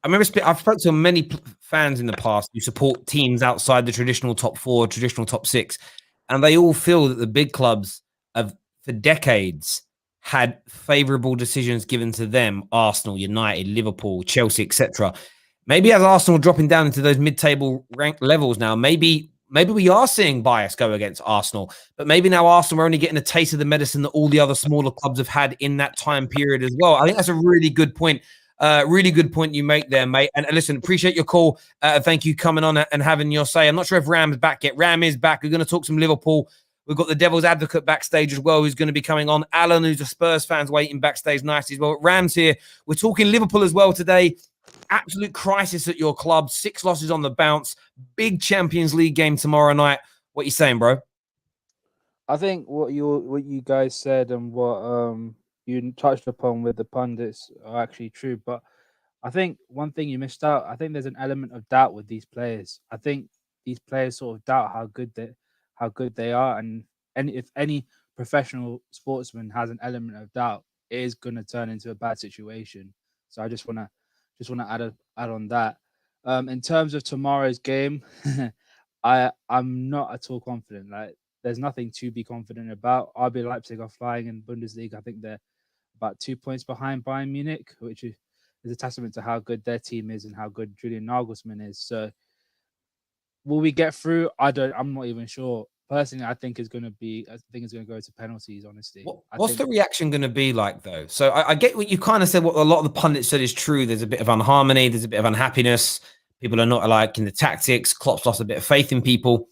I remember I've spoken to many fans in the past who support teams outside the traditional top 4, traditional top 6, and they all feel that the big clubs have, for decades, had favourable decisions given to them. Arsenal, United, Liverpool, Chelsea, etc. Maybe as Arsenal dropping down into those mid-table ranked levels now, maybe we are seeing bias go against Arsenal, but maybe now Arsenal are only getting a taste of the medicine that all the other smaller clubs have had in that time period as well. I think that's a really good point. Really good point you make there, mate. And listen, appreciate your call. Thank you coming on and having your say. I'm not sure if Ram's back yet. Ram is back. We're going to talk some Liverpool. We've got the Devil's Advocate backstage as well, who's going to be coming on. Alan, who's a Spurs fan, waiting backstage nicely as well. Ram's here. We're talking Liverpool as well today. Absolute crisis at your club. 6 losses on the bounce. Big Champions League game tomorrow night. What you saying, bro? I think what you guys said and what you touched upon with the pundits are actually true. But I think one thing you missed out, I think there's an element of doubt with these players. I think these players sort of doubt how good they are. And if any professional sportsman has an element of doubt, it is going to turn into a bad situation. So I just want to add on that. In terms of tomorrow's game, I'm not at all confident. Like, there's nothing to be confident about. RB Leipzig are flying in Bundesliga. I think they're about 2 points behind Bayern Munich, which is a testament to how good their team is and how good Julian Nagelsmann is. So will we get through? I'm not even sure. personally, I think it's going to go to penalties. Honestly, What's the reaction going to be like, though? So I get what you kind of said. What a lot of the pundits said is true. There's a bit of unharmony. There's a bit of unhappiness. People are not liking the tactics. Klopp's lost a bit of faith in people.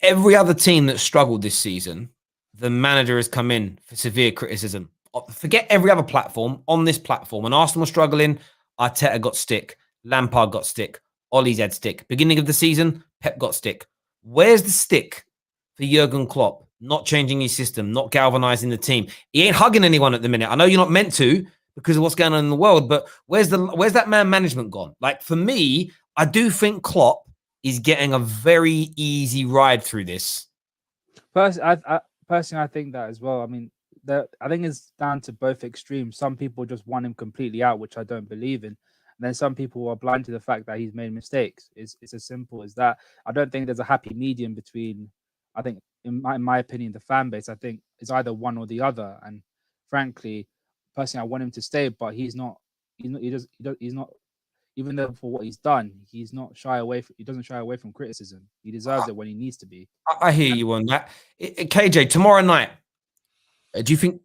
Every other team that struggled this season, the manager has come in for severe criticism. Forget every other platform. On this platform, when Arsenal struggling, Arteta got stick. Lampard got stick. Ollie's had stick. Beginning of the season, Pep got stick. Where's the stick for Jurgen Klopp? Not changing his system, not galvanizing the team. He ain't hugging anyone at the minute. I know you're not meant to because of what's going on in the world, but where's that man management gone? Like, for me, I do think Klopp is getting a very easy ride through this. Personally, I think that as well. I mean, I think it's down to both extremes. Some people just want him completely out, which I don't believe in. And then some people are blind to the fact that he's made mistakes. It's as simple as that. I don't think there's a happy medium between, I think, in my opinion, the fan base. I think it's either one or the other. And frankly, personally, I want him to stay, but he's not, even though for what he's done, he doesn't shy away from criticism. He deserves it when he needs to be. I hear you on that. KJ, tomorrow night, do you think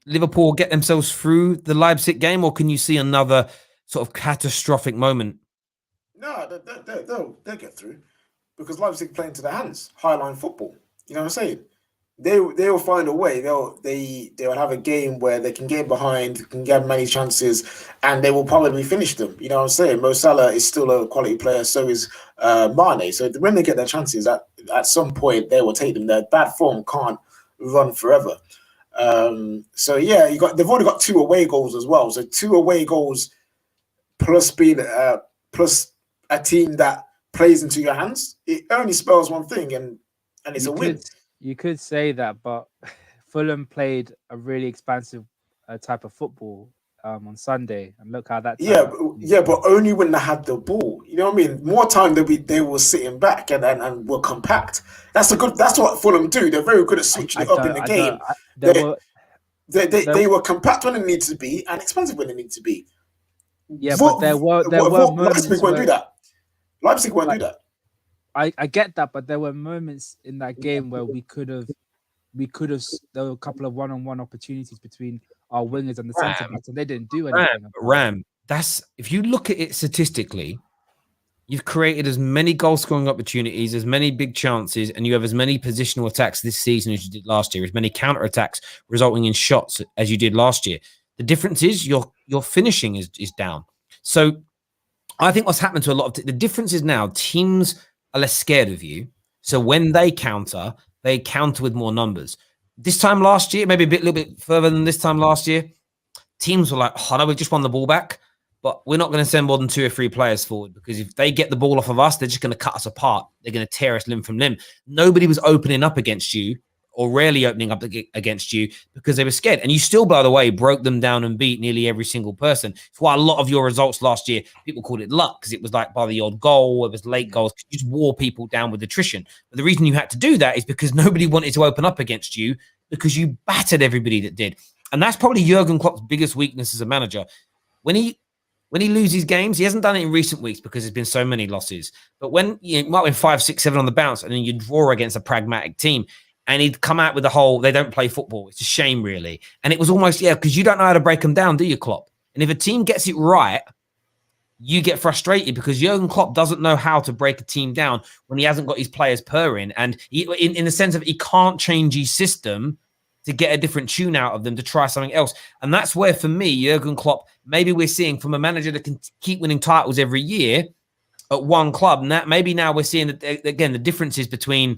Liverpool get themselves through the Leipzig game, or can you see another sort of catastrophic moment? No, they'll get through because Leipzig play into their hands, highline football. You know what I'm saying? They'll find a way. They'll have a game where they can get behind, can get many chances, and they will probably finish them. You know what I'm saying? Mo Salah is still a quality player, so is Mane. So when they get their chances, at some point they will take them. Their bad form can't run forever. So yeah, they've already got 2 away goals as well. So 2 away goals plus being plus a team that plays into your hands, it only spells one thing, and it's a win. You could say that, but Fulham played a really expansive type of football on Sunday, and look how that. But only when they had the ball. You know what I mean? More time they were sitting back and were compact. That's what Fulham do. They're very good at switching it up in the game. They were compact when they need to be and expensive when they need to be. Yeah, but there were moments Leipzig won't do that. Leipzig won't do that. I get that, but there were moments in that game where we could have. There were a couple of one-on-one opportunities between our wingers and the centre backs, and they didn't do anything. That's, if you look at it statistically, you've created as many goal-scoring opportunities, as many big chances, and you have as many positional attacks this season as you did last year, as many counter-attacks resulting in shots as you did last year. The difference is your finishing is down. So I think what's happened to a lot of the difference is now teams are less scared of you. So when they counter with more numbers. This time last year, maybe a little bit further than this time last year, teams were like, oh no, we've just won the ball back, but we're not going to send more than 2 or 3 players forward, because if they get the ball off of us, they're just going to cut us apart. They're going to tear us limb from limb. Nobody was opening up against you, or rarely opening up against you, because they were scared. And you still, by the way, broke them down and beat nearly every single person. It's why a lot of your results last year, people called it luck, because it was like by the odd goal, it was late goals, you just wore people down with attrition. But the reason you had to do that is because nobody wanted to open up against you, because you battered everybody that did. And that's probably Jurgen Klopp's biggest weakness as a manager. When he loses games, he hasn't done it in recent weeks because there's been so many losses. But when you might win 5, 6, 7 on the bounce, and then you draw against a pragmatic team, and he'd come out with the whole, they don't play football. It's a shame, really. And it was almost, because you don't know how to break them down, do you, Klopp? And if a team gets it right, you get frustrated, because Jurgen Klopp doesn't know how to break a team down when he hasn't got his players purring. And in the sense of he can't change his system to get a different tune out of them to try something else. And that's where, for me, Jurgen Klopp, maybe we're seeing from a manager that can keep winning titles every year at one club. And that maybe now we're seeing, that, again, the differences between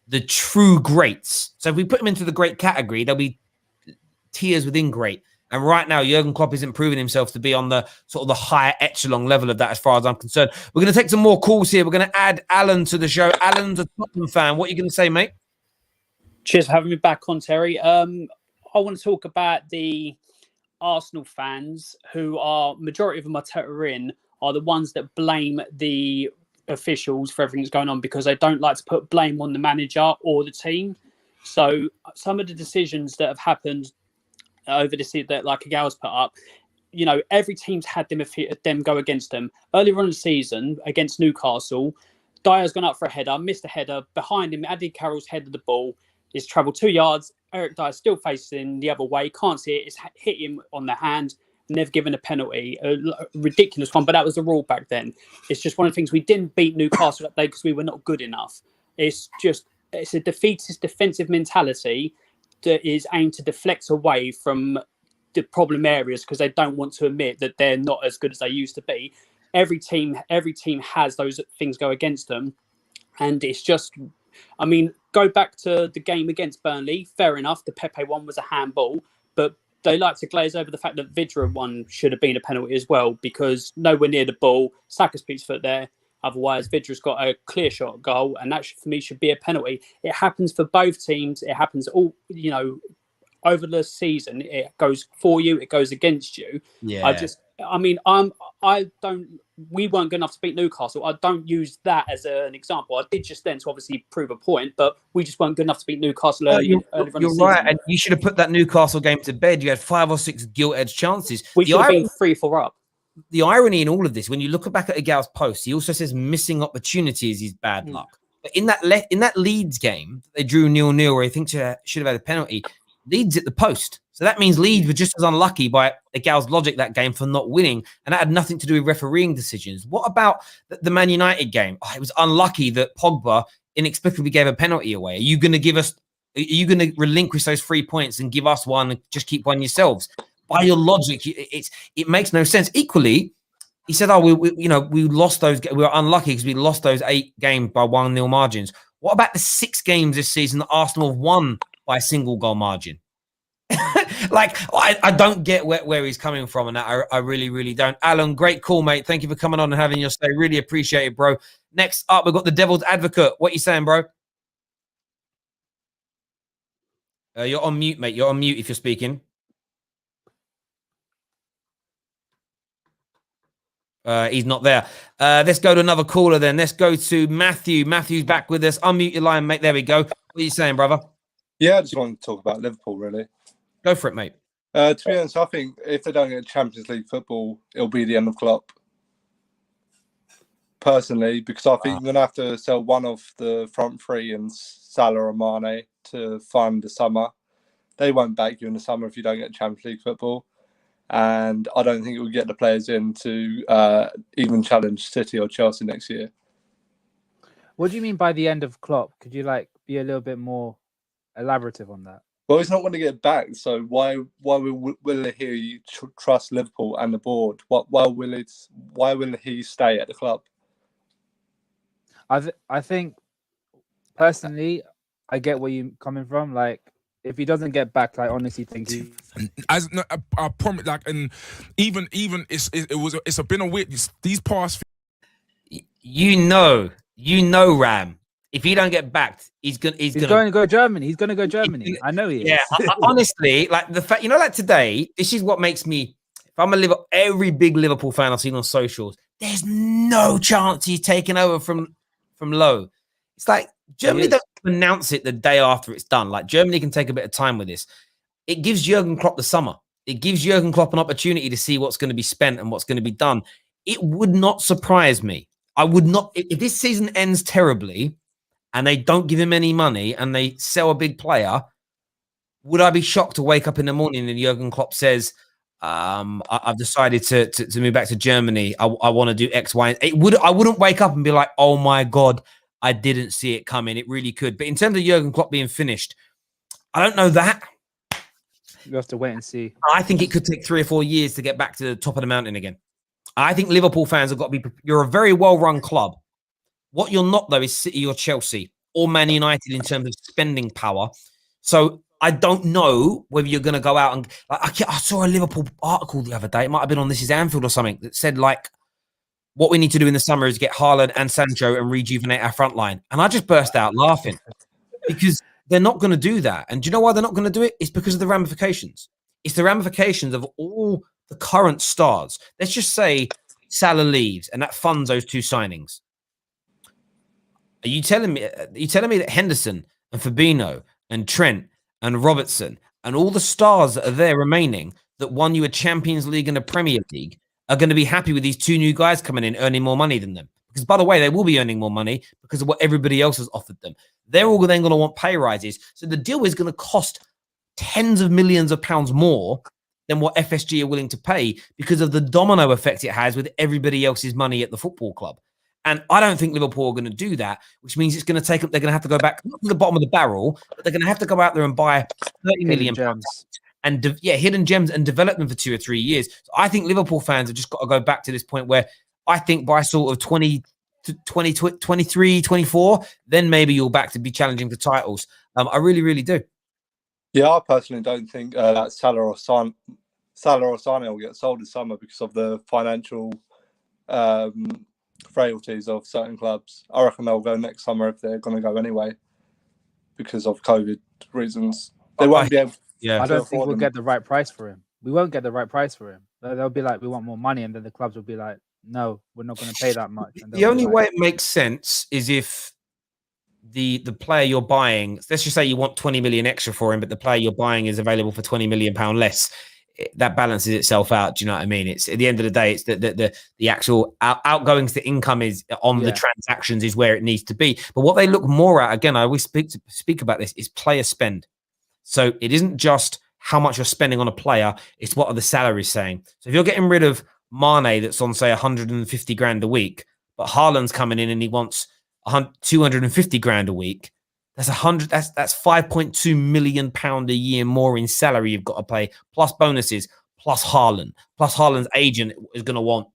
the true greats. So if we put him into the great category, there'll be tiers within great. And right now, Jurgen Klopp isn't proving himself to be on the sort of the higher echelon level of that, as far as I'm concerned. We're going to take some more calls here. We're going to add Alan to the show. Alan's a Tottenham fan. What are you going to say, mate? Cheers for having me back on, Terry. I want to talk about the Arsenal fans who are, majority of them are the ones that blame the officials for everything that's going on, because they don't like to put blame on the manager or the team. So some of the decisions that have happened over this year that, like Agal's put up, every team's had them go against them. Earlier on in the season against Newcastle, Dyer's gone up for a header, missed a header. Behind him, Andy Carroll's headed the ball. It's travelled 2 yards. Eric Dyer's still facing the other way. Can't see it. It's hit him on the hand. And they've given a penalty. A ridiculous one, but that was the rule back then. It's just one of the things. We didn't beat Newcastle that day because we were not good enough. It's a defeatist defensive mentality that is aimed to deflect away from the problem areas because they don't want to admit that they're not as good as they used to be. Every team has those things go against them. And it's just, I mean, go back to the game against Burnley. Fair enough, the Pepe one was a handball, but they like to glaze over the fact that Vidra one should have been a penalty as well because nowhere near the ball. Saka's puts foot there. Otherwise, Vidra's got a clear shot goal, and that for me should be a penalty. It happens for both teams. It happens all, over the season. It goes for you. It goes against you. Yeah. We weren't good enough to beat Newcastle. I don't use that as an example. I did just then to obviously prove a point, but we just weren't good enough to beat Newcastle earlier. You're right, and you should have put that Newcastle game to bed. You had 5 or 6 gilt-edged chances. We should have been 3-4 up. The irony in all of this, when you look back at Gal's post, he also says missing opportunities is bad luck. But in that Leeds game, they drew 0-0, where I think should have had a penalty. Leeds at the post. So that means Leeds were just as unlucky by Gal's logic that game for not winning. And that had nothing to do with refereeing decisions. What about the Man United game? It was unlucky that Pogba inexplicably gave a penalty away. Are you going to relinquish those 3 points and give us one and just keep one yourselves? By your logic, it makes no sense. Equally, he said, we lost those. We were unlucky because we lost those 8 games by 1-0 margins. What about the 6 games this season that Arsenal have won by a single goal margin? I don't get where he's coming from, and that I really, really don't. Alan, great call, mate. Thank you for coming on and having your say. Really appreciate it, bro. Next up, we've got the Devil's Advocate. What are you saying, bro? You're on mute, mate. You're on mute if you're speaking. He's not there. Let's go to another caller then. Let's go to Matthew. Matthew's back with us. Unmute your line, mate. There we go. What are you saying, brother? Yeah, I just want to talk about Liverpool, really. Go for it, mate. To be honest, I think if they don't get Champions League football, it'll be the end of Klopp. Personally, because I think you're going to have to sell one of the front three and Salah or Mane to fund the summer. They won't back you in the summer if you don't get Champions League football. And I don't think it will get the players in to even challenge City or Chelsea next year. What do you mean by the end of Klopp? Could you be a little bit more elaborative on that? Well, he's not going to get back, so why will he trust Liverpool and the board? Why will he stay at the club? I think personally, I get where you're coming from. If he doesn't get back, I honestly think I promise. And even it's been a weird these past. Ram. If he don't get backed, he's going to go Germany. He's going to go Germany. I know he is. Yeah, honestly, the fact, today, this is what makes me. If I'm every big Liverpool fan I've seen on socials, there's no chance he's taking over from Lowe. It's like Germany don't announce it the day after it's done. Germany can take a bit of time with this. It gives Jurgen Klopp the summer. It gives Jurgen Klopp an opportunity to see what's going to be spent and what's going to be done. It would not surprise me. I would not, if this season ends terribly and they don't give him any money and they sell a big player, would I be shocked to wake up in the morning and Jurgen Klopp says, I've decided to move back to Germany. I want to do X, Y. I wouldn't wake up and be like, oh my God, I didn't see it coming. It really could. But in terms of Jurgen Klopp being finished, I don't know that. You have to wait and see. I think it could take 3 or 4 years to get back to the top of the mountain again. I think Liverpool fans have got to be. You're a very well-run club. What you're not, though, is City or Chelsea or Man United in terms of spending power. So I don't know whether you're going to go out and I saw a Liverpool article the other day. It might have been on This Is Anfield or something that said what we need to do in the summer is get Haaland and Sancho and rejuvenate our front line. And I just burst out laughing because they're not going to do that. And do you know why they're not going to do it? It's because of the ramifications. It's the ramifications of all the current stars. Let's just say Salah leaves and that funds those 2 signings. Are you telling me that Henderson and Fabinho and Trent and Robertson and all the stars that are there remaining that won you a Champions League and a Premier League are going to be happy with these 2 new guys coming in earning more money than them? Because, by the way, they will be earning more money because of what everybody else has offered them. They're all then going to want pay rises. So the deal is going to cost tens of millions of pounds more than what FSG are willing to pay because of the domino effect it has with everybody else's money at the football club. And I don't think Liverpool are going to do that, which means it's going to take them. They're going to have to go back not to the bottom of the barrel, but they're going to have to go out there and buy 30 million pounds and hidden gems and develop them for 2 or 3 years. So I think Liverpool fans have just got to go back to this point where I think by sort of 23, 24, then maybe you're back to be challenging for titles. I really, really do. Yeah, I personally don't think that Salah or Sane will get sold this summer because of the financial frailties of certain clubs. I reckon they'll go next summer if they're going to go anyway because of COVID reasons. They won't be able. I don't think we'll get the right price for him. We won't get the right price for him. They'll be like, we want more money, and then the clubs will be like, no, we're not going to pay that much. And the only way it makes sense is if the player you're buying, let's just say you want 20 million extra for him, but the player you're buying is available for 20 million pound less. That balances itself out. Do you know what I mean? It's at the end of the day, it's the actual outgoings to income is on the transactions is where it needs to be. But what they look more at, again, I always speak about this, is player spend. So it isn't just how much you're spending on a player, it's what are the salaries saying. So if you're getting rid of Mane that's on, say, 150 grand a week, but Haaland's coming in and he wants 250 grand a week, that's 5.2 million pound a year more in salary you've got to pay, plus bonuses, plus Haaland, plus Haaland's agent is going to want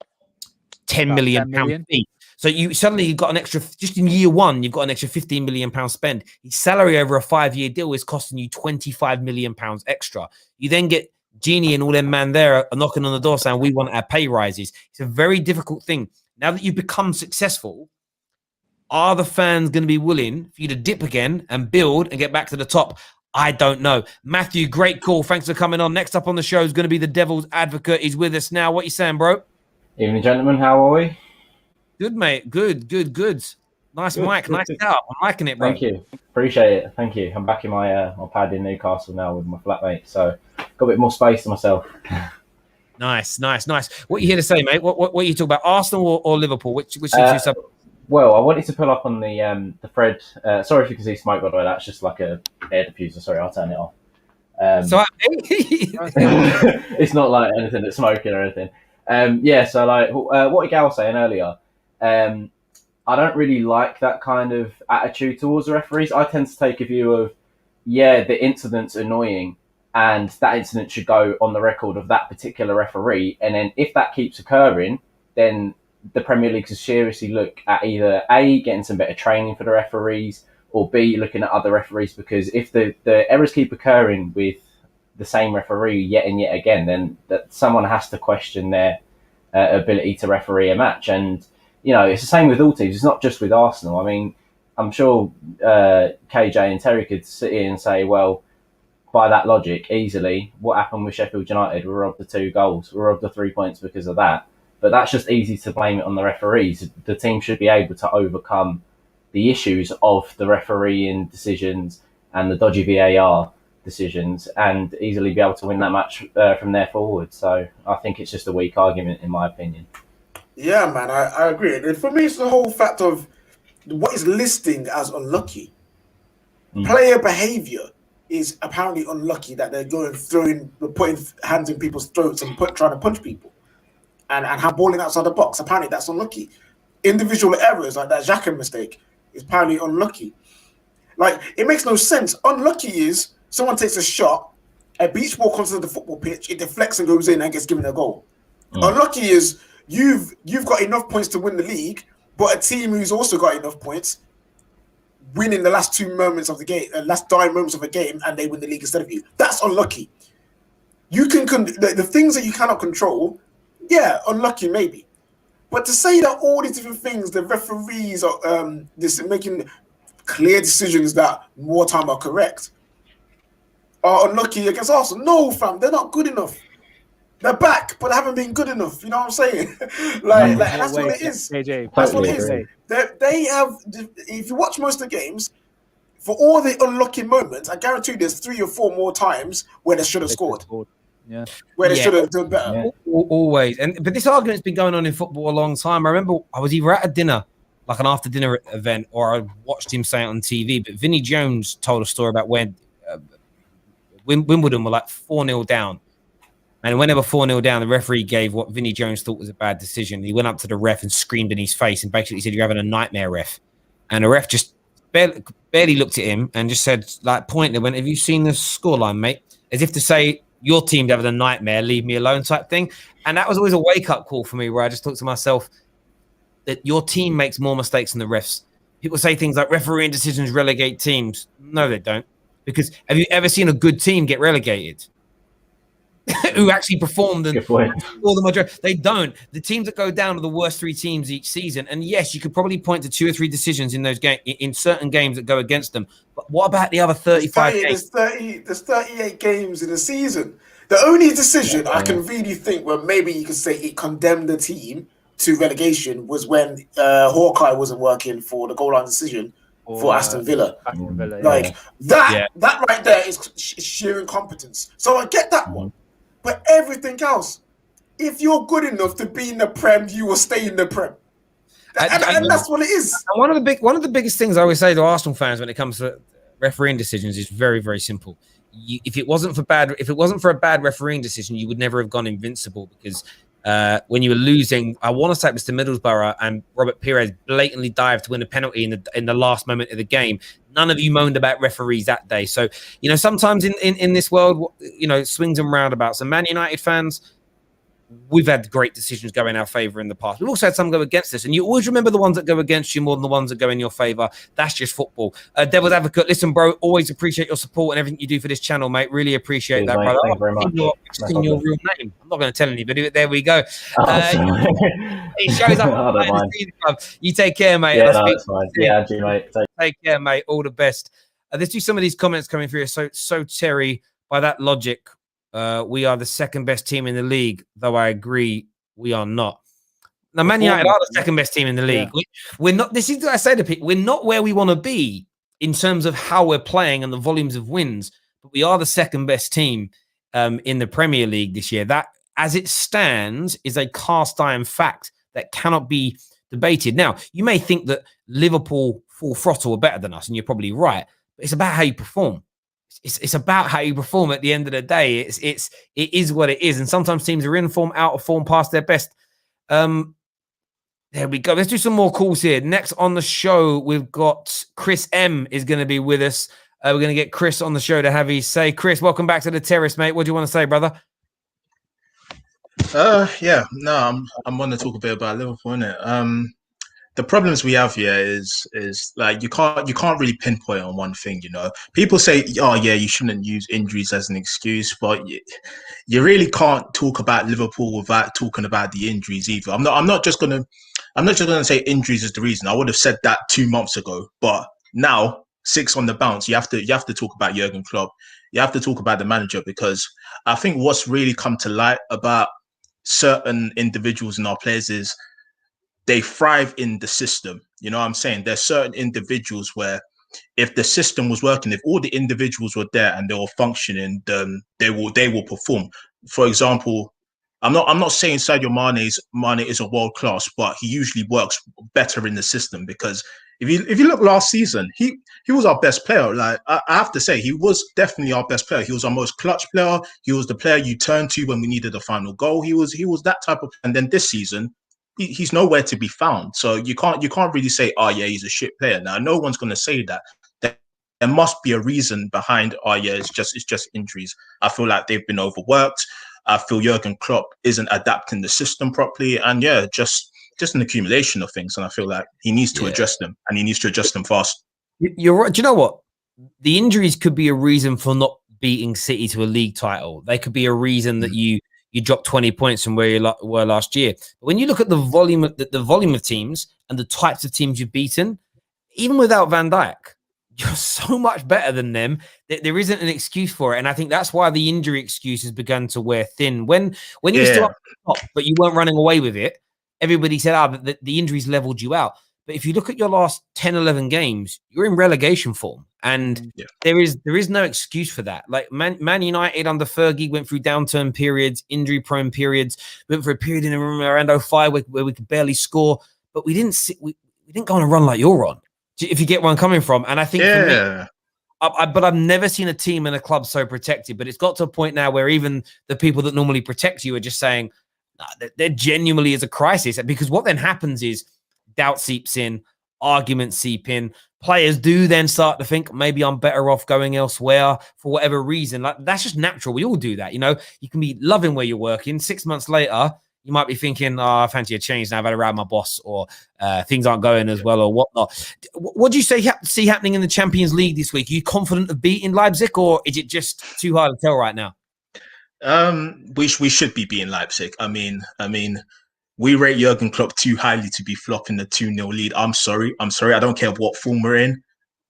10 million pound fee. So you've got an extra, just in year one, you've got an extra 15 million pound spend. His salary over a 5-year deal is costing you 25 million pounds extra. You then get Genie and all them man there are knocking on the door saying, we want our pay rises. It's a very difficult thing. Now that you've become successful, are the fans going to be willing for you to dip again and build and get back to the top? I don't know. Matthew, great call. Thanks for coming on. Next up on the show is going to be the Devil's Advocate. He's with us now. What you saying, bro? Evening, gentlemen. How are we? Good, mate. Good. Nice mic. Nice setup. I'm liking it, bro. Thank you. Appreciate it. Thank you. I'm back in my pad in Newcastle now with my flatmate, so got a bit more space to myself. Nice. What are you here to say, mate? What are you talking about? Arsenal or Liverpool? Which two subjects? Well, I wanted to pull up on the thread. Sorry if you can see smoke, by the way. That's just like a air diffuser. Sorry, I'll turn it off. It's not like anything that's smoking or anything. So like what Gal was saying earlier, I don't really like that kind of attitude towards the referees. I tend to take a view of, the incident's annoying, and that incident should go on the record of that particular referee. And then if that keeps occurring, then the Premier League should seriously look at either A, getting some better training for the referees, or B, looking at other referees, because if the errors keep occurring with the same referee yet and yet again, then that someone has to question their ability to referee a match. And, it's the same with all teams. It's not just with Arsenal. I mean, I'm sure KJ and Terry could sit here and say, well, by that logic, easily, what happened with Sheffield United? We robbed the 2 goals. We robbed the 3 points because of that. But that's just easy to blame it on the referees. The team should be able to overcome the issues of the refereeing decisions and the dodgy VAR decisions and easily be able to win that match from there forward. So I think it's just a weak argument, in my opinion. Yeah, man, I agree. And for me, it's the whole fact of what is listing as unlucky. Player behaviour is apparently unlucky, that they're putting hands in people's throats and trying to punch people. And handballing outside the box, apparently that's unlucky. Individual errors like that Xhaka mistake is apparently unlucky. Like, it makes no sense. Unlucky is someone takes a shot, a beach ball comes to the football pitch, it deflects and goes in and gets given a goal. Unlucky is you've got enough points to win the league, but a team who's also got enough points win in the last 2 moments of the game, last 9 moments of a game, and they win the league instead of you. That's unlucky. You can the things that you cannot control. Yeah, unlucky maybe, but to say that all these different things, the referees are making clear decisions that more time are correct, are unlucky against Arsenal. No, fam, they're not good enough. They're back, but they haven't been good enough. You know what I'm saying? like that's what it is. That's what it is. They have. If you watch most of the games, for all the unlucky moments, I guarantee you there's 3 or 4 more times where they should have scored. Yeah. where they should have done better. Yeah. Always. But this argument's been going on in football a long time. I remember I was either at a dinner, like an after dinner event, or I watched him say it on TV. But Vinnie Jones told a story about when Wimbledon were like 4-0 down. And when they were 4-0 down, the referee gave what Vinnie Jones thought was a bad decision. He went up to the ref and screamed in his face and basically said, "You're having a nightmare, ref." And the ref just barely looked at him and just said, like, pointed, went, "Have you seen the scoreline, mate?" As if to say, "Your team's having a nightmare, leave me alone," type thing. And that was always a wake-up call for me, where I just thought to myself that your team makes more mistakes than the refs. People say things like refereeing decisions relegate teams. No, they don't. Because have you ever seen a good team get relegated? Who actually performed and all the majority? They don't. The teams that go down are the worst 3 teams each season. And yes, you could probably point to 2 or 3 decisions in those games, in certain games that go against them. But what about the other 35 games? There's 38 games in a season. The only decision I can really think where maybe you could say it condemned the team to relegation was when Hawkeye wasn't working for the goal line decision for Aston Villa. That right there is sheer incompetence. So I get that one. But everything else, if you're good enough to be in the Prem, you will stay in the Prem. And that's what it is. And one of the biggest things I always say to Arsenal fans when it comes to refereeing decisions is very, very simple. If it wasn't for a bad refereeing decision, you would never have gone invincible, because when you were losing, I want to say it was to Middlesbrough, and Robert Pires blatantly dived to win a penalty in the last moment of the game. None of you moaned about referees that day. So, sometimes in this world, swings and roundabouts. And Man United fans, we've had great decisions go in our favour in the past. We've also had some go against us. And you always remember the ones that go against you more than the ones that go in your favour. That's just football. Devil's Advocate, listen, bro, always appreciate your support and everything you do for this channel, mate. Really appreciate that, brother. Thank you very much. Your real name. I'm not going to tell anybody, but there we go. It shows up. You take care, mate. Yeah, that's fine. Yeah, Andrew, mate. Take care, mate. All the best. Let's do some of these comments coming through. So Terry, by that logic, we are the second best team in the league, though I agree we are not. Now, Man United are the second best team in the league. Yeah. We're not. This is what I say to people. We're not where we want to be in terms of how we're playing and the volumes of wins, but we are the second best team in the Premier League this year. That, as it stands, is a cast iron fact that cannot be debated. Now, you may think that Liverpool full throttle are better than us, and you're probably right. But it's about how you perform. It's about how you perform at the end of the day. It is what it is. And sometimes teams are in form, out of form, past their best. There we go. Let's do some more calls here. Next on the show, we've got Chris M is going to be with us. We're going to get Chris on the show to have his say. Chris, welcome back to the Terrace, mate. What do you want to say, brother? I'm going to talk a bit about Liverpool, innit? The problems we have here is like you can't really pinpoint on one thing. People say, "Oh yeah, you shouldn't use injuries as an excuse," but you really can't talk about Liverpool without talking about the injuries either. I'm not just gonna say injuries is the reason. I would have said that 2 months ago, but now 6 on the bounce, you have to talk about Jurgen Klopp. You have to talk about the manager, because I think what's really come to light about certain individuals and our players is they thrive in the system. You know what I'm saying? There's certain individuals where if the system was working, if all the individuals were there and they were functioning, then they will perform. For example, I'm not saying Sadio Mane is a world class, but he usually works better in the system, because if you look last season, he was our best player. Like I have to say, he was definitely our best player. He was our most clutch player. He was the player you turned to when we needed a final goal. He was that type of. And then this season, he's nowhere to be found. So you can't really say, "Oh yeah, he's a shit player." Now, no one's going to say that. There must be a reason behind, "Oh yeah, it's just injuries." I feel like they've been overworked. I feel Jurgen Klopp isn't adapting the system properly, and just an accumulation of things. And I feel like he needs to address them, and he needs to adjust them fast. You're right. Do you know what? The injuries could be a reason for not beating City to a league title. They could be a reason that you dropped 20 points from where you were last year. But when you look at the volume of teams and the types of teams you've beaten, even without Van Dijk, you're so much better than them that there isn't an excuse for it. And I think that's why the injury excuse has begun to wear thin. When you were still up top, but you weren't running away with it, everybody said, but the injuries leveled you out. But if you look at your last 10, 11 games, you're in relegation form. And there is no excuse for that. Like Man United under Fergie went through downturn periods, injury-prone periods, went for a period in around 05 where we could barely score, but we didn't go on a run like you're on, if you get where I'm coming from. And I think for me, but I've never seen a team and a club so protected. But it's got to a point now where even the people that normally protect you are just saying, nah, there genuinely is a crisis. Because what then happens is doubt seeps in, arguments seep in. Players do then start to think, maybe I'm better off going elsewhere for whatever reason. Like, that's just natural. We all do that. You know, you can be loving where you're working. 6 months later, you might be thinking, I fancy a change now. I've had a row with my boss, or things aren't going as well, or whatnot. What do you see happening in the Champions League this week? Are you confident of beating Leipzig, or is it just too hard to tell right now? We should be beating Leipzig. I mean, we rate Jurgen Klopp too highly to be flopping the 2-0 lead. I'm sorry. I don't care what form we're in.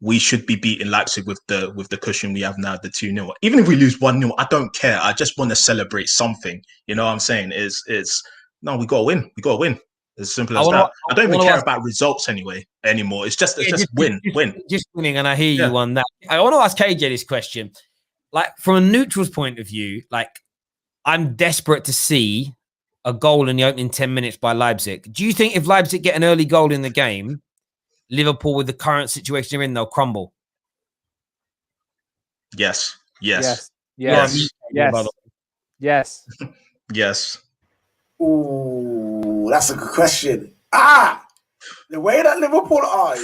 We should be beating Leipzig with the cushion we have now, the 2-0. Even if we lose 1-0, I don't care. I just want to celebrate something. You know what I'm saying? We gotta win. We gotta win. As simple as that. I don't even care about results anymore. It's just win. Just winning, and I hear you on that. I want to ask KJ this question. Like, from a neutral's point of view, like, I'm desperate to see a goal in the opening 10 minutes by Leipzig. Do you think if Leipzig get an early goal in the game, Liverpool, with the current situation they're in, they'll crumble? Yes. Ooh, that's a good question. The way that Liverpool are,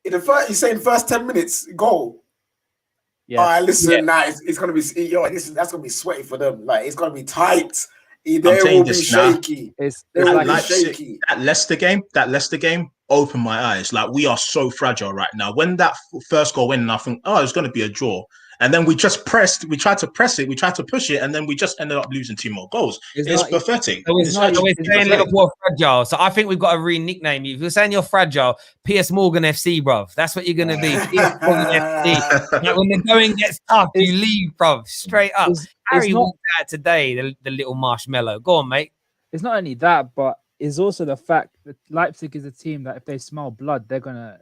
you're saying first 10 minutes goal. Yeah. All right, listen, it's gonna be that's gonna be sweaty for them. Like, it's gonna be tight. They will be shaky. They will be shaky. That Leicester game opened my eyes. Like, we are so fragile right now. When that first goal went, and I think, it's going to be a draw. And then we just pressed. We tried to press it. We tried to push it, and then we just ended up losing 2 more goals. It's pathetic. We're saying Liverpool fragile. So I think we've got to re-nickname you. If you're saying you're fragile, PS Morgan FC, bruv. That's what you're going to be. PS Morgan FC. Like, when the going gets tough, you leave, bruv. Straight up. Harry walked out today, the little marshmallow. Go on, mate. It's not only that, but it's also the fact that Leipzig is a team that if they smell blood, they're gonna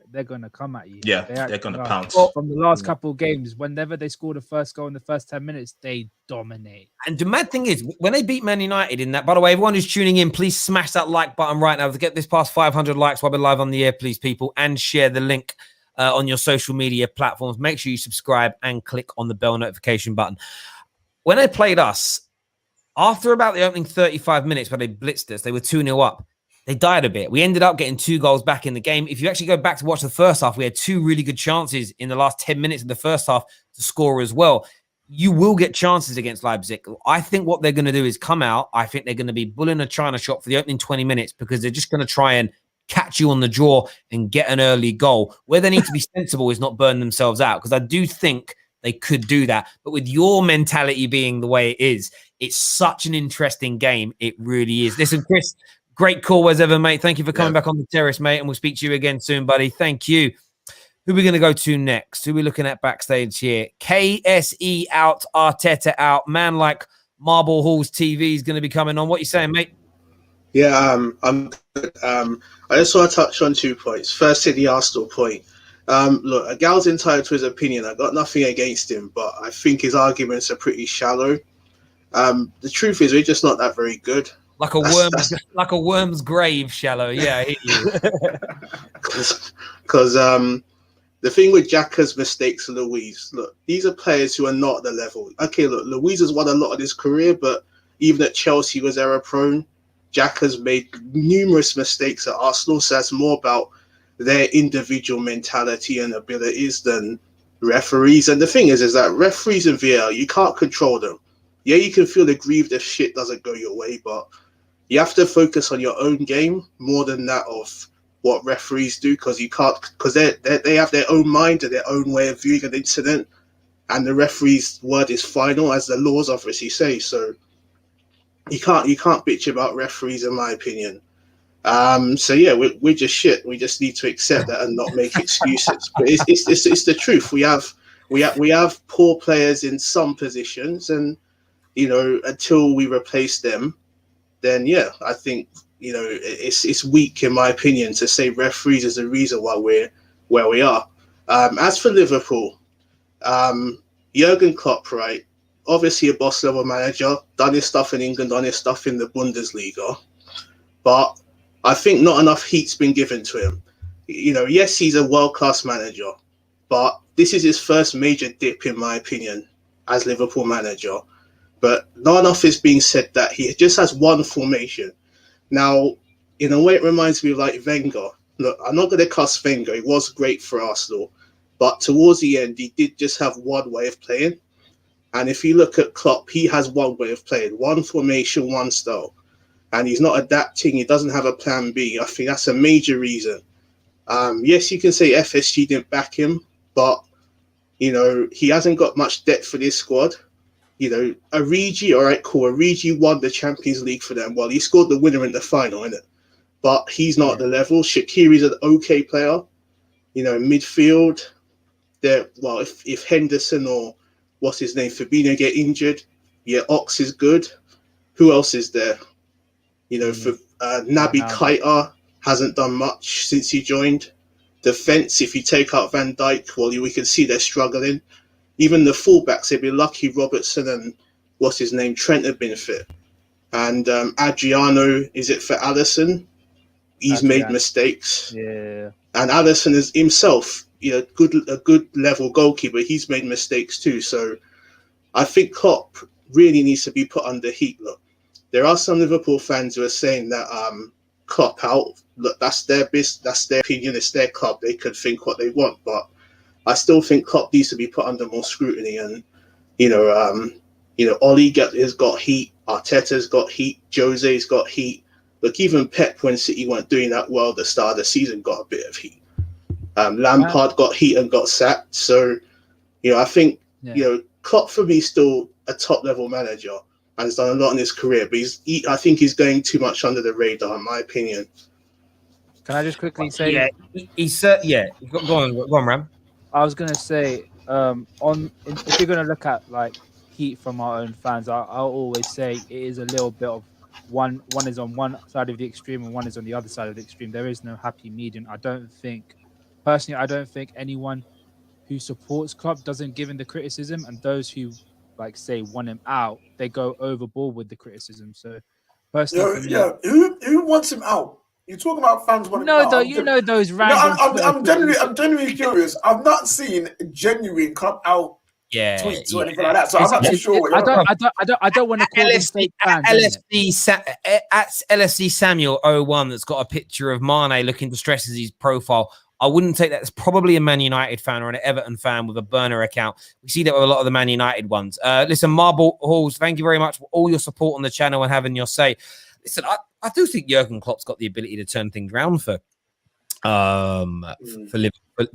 come at you. Yeah, they're gonna pounce. From the last couple of games, whenever they score the first goal in the first 10 minutes, they dominate. And the mad thing is, when they beat Man United in that, by the way, everyone who's tuning in, please smash that like button right now to get this past 500 likes while we're live on the air, please, people, and share the link on your social media platforms. Make sure you subscribe and click on the bell notification button. When they played us, after about the opening 35 minutes where they blitzed us, they were 2-0 up. They died a bit. We ended up getting 2 goals back in the game. If you actually go back to watch the first half, we had 2 really good chances in the last 10 minutes of the first half to score as well. You will get chances against Leipzig. I think what they're going to do is come out. I think they're going to be bulling a China shop for the opening 20 minutes because they're just going to try and catch you on the draw and get an early goal. Where they need to be sensible is not burn themselves out, because I do think they could do that. But with your mentality being the way it is, it's such an interesting game. It really is. Listen, Chris, great call as ever, mate. Thank you for coming back on the terrace, mate. And we'll speak to you again soon, buddy. Thank you. Who are we going to go to next? Who are we looking at backstage here? KSE out, Arteta out. Man like Marble Halls TV is going to be coming on. What are you saying, mate? Yeah, I'm good. I just want to touch on 2 points. First, to the Arsenal point. Look, a gal's entitled to his opinion. I got nothing against him, but I think his arguments are pretty shallow. The truth is, we're just not that very good. Like a worm's grave, shallow. Yeah, I hit you. Because the thing with Xhaka's mistakes and Luiz, look, these are players who are not at the level. Okay, look, Luiz has won a lot of his career, but even at Chelsea was error prone. Xhaka's made numerous mistakes at Arsenal, so that's more about their individual mentality and abilities than referees. And the thing is that referees and VAR, you can't control them. Yeah, you can feel aggrieved if shit doesn't go your way, but you have to focus on your own game more than that of what referees do, because you can't, because they have their own mind and their own way of viewing an incident, and the referee's word is final, as the laws obviously say. So you can't bitch about referees, in my opinion. So yeah, we're just shit. We just need to accept that and not make excuses. But it's the truth. We have poor players in some positions, and you know, until we replace them, then yeah, I think you know, it's weak in my opinion to say referees is the reason why we're where we are. As for Liverpool, Jurgen Klopp, right? Obviously a boss level manager, done his stuff in England, done his stuff in the Bundesliga, but I think not enough heat's been given to him. You know, yes, he's a world class manager, but this is his first major dip, in my opinion, as Liverpool manager. But not enough is being said that he just has one formation. Now, in a way, it reminds me of like Wenger. Look, I'm not going to cuss Wenger. He was great for Arsenal. But towards the end, he did just have one way of playing. And if you look at Klopp, he has one way of playing, one formation, one style. And he's not adapting. He doesn't have a plan B. I think that's a major reason. Yes, you can say FSG didn't back him, but, you know, he hasn't got much depth for this squad. You know, Origi, all right, cool. Origi won the Champions League for them. Well, he scored the winner in the final, innit? But he's not at the level. Shaqiri's an okay player. You know, midfield, well, if Henderson or what's his name, Fabinho get injured, yeah, Ox is good. Who else is there? You know, for Naby Keita hasn't done much since he joined. Defense, if you take out Van Dijk, well, we can see they're struggling. Even the fullbacks, they'd be lucky Robertson and what's his name, Trent have been fit. And Adriano, is it for Alisson? He's made mistakes. Yeah. And Alisson is himself, you know, a good level goalkeeper. He's made mistakes too. So I think Klopp really needs to be put under heat. Look, there are some Liverpool fans who are saying that Klopp out. Look, that's their business, that's their opinion, it's their club. They could think what they want, but I still think Klopp needs to be put under more scrutiny. And you know, Oli has got heat, Arteta's got heat, Jose's got heat. Look, even Pep, when City weren't doing that well at the start of the season, got a bit of heat. Lampard got heat and got sacked. So, you know, I think, you know, Klopp for me is still a top level manager and has done a lot in his career, but I think he's going too much under the radar, in my opinion. Can I just quickly say? Yeah, Go on, Ram. I was gonna say, if you're gonna look at like heat from our own fans, I'll always say it is a little bit of one is on one side of the extreme and one is on the other side of the extreme. There is no happy medium. I don't think anyone who supports Klopp doesn't give him the criticism, and those who like say want him out, they go overboard with the criticism. So personally, who wants him out? You're talking about fans wanting him out. You know those random. I'm genuinely curious. I've not seen genuine Klopp out tweets or anything like that. So I'm not too sure. I don't want to call them fake fans. LFC Samuel 01 that's got a picture of Mane looking distressed as his profile. I wouldn't take that as probably a Man United fan or an Everton fan with a burner account. We see that with a lot of the Man United ones. Listen, Marble Halls, thank you very much for all your support on the channel and having your say. Listen, I do think Jurgen Klopp's got the ability to turn things around for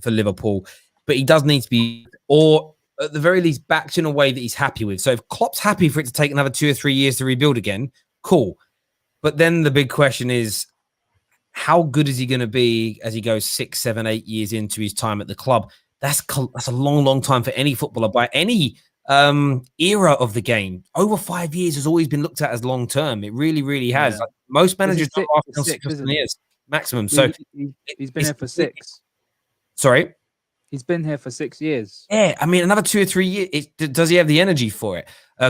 Liverpool, but he does need to be, or at the very least, backed in a way that he's happy with. So if Klopp's happy for it to take another 2 or 3 years to rebuild again, cool. But then the big question is, how good is he going to be as he goes 6, 7, 8 years into his time at the club? That's a long, long time for any footballer by any era of the game. Over 5 years has always been looked at as long term. It really, really has. Like, most managers are after 6 or 7 years maximum. So he's been here for 6. Sorry. He's been here for 6 years. Yeah, I mean, another 2 or 3 years. Does he have the energy for it?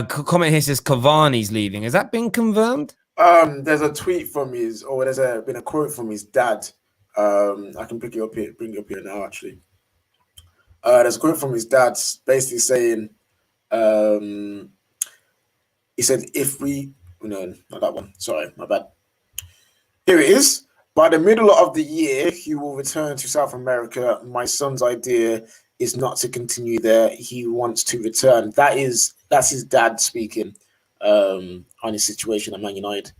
Comment here says Cavani's leaving. Has that been confirmed? There's a tweet from been a quote from his dad. I can bring it up here now, actually. There's a quote from his dad basically saying, he said, no, not that one. Sorry, my bad. Here it is. By the middle of the year, he will return to South America. My son's idea is not to continue there. He wants to return. That's his dad speaking on his situation at Man United.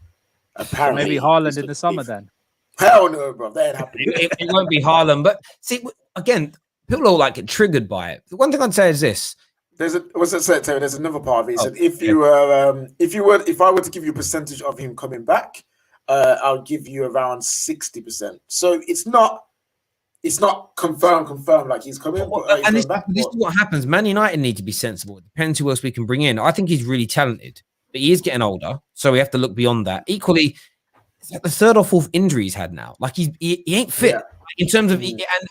Apparently, so maybe Haaland in the summer then. Hell no, bro. That ain't happening. It won't be Haaland. But see, again, people all like get triggered by it. The one thing I'd say is this: there's another part of it. He said, if I were to give you a percentage of him coming back, I'll give you around 60%. So it's not confirmed like he's coming. And this is what happens. Man United need to be sensible. It depends who else we can bring in. I think he's really talented, but he is getting older, so we have to look beyond that. Equally, it's like the third or fourth injury he's had now. Like he ain't fit. Yeah. In terms of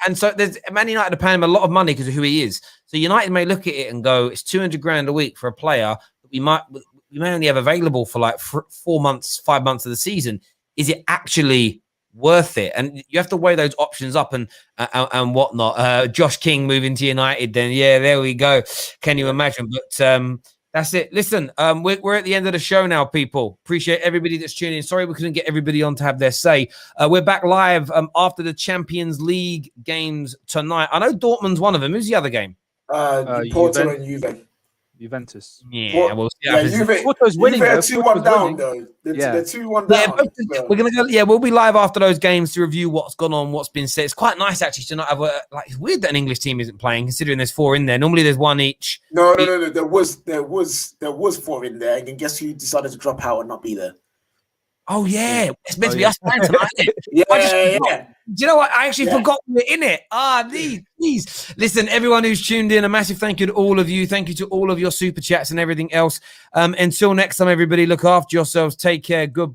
and so there's Man United are paying him a lot of money because of who he is. So United may look at it and go, it's 200 grand a week for a player that we may only have available for like 4 months, 5 months of the season. Is it actually worth it? And you have to weigh those options up and whatnot. Josh King moving to United, then there we go. Can you imagine? But that's it. Listen, we're at the end of the show now, people. Appreciate everybody that's tuning in. Sorry we couldn't get everybody on to have their say. We're back live after the Champions League games tonight. I know Dortmund's one of them. Who's the other game? Porto and Juve. Juventus. Yeah, we'll see. Porto's winning. Juve are 2-1 down, though. They're 2-1 down. We're gonna go. We'll be live after those games to review what's gone on, what's been said. It's quite nice actually to not have it's weird that an English team isn't playing, considering there's 4 in there. Normally there's 1 each. No. There was 4 in there, and guess who decided to drop out and not be there? Oh yeah, it's meant to be us playing tonight. Yeah. Do you know what? I actually forgot we were in it. These. Listen, everyone who's tuned in, a massive thank you to all of you. Thank you to all of your super chats and everything else. Until next time, everybody, look after yourselves. Take care. Goodbye.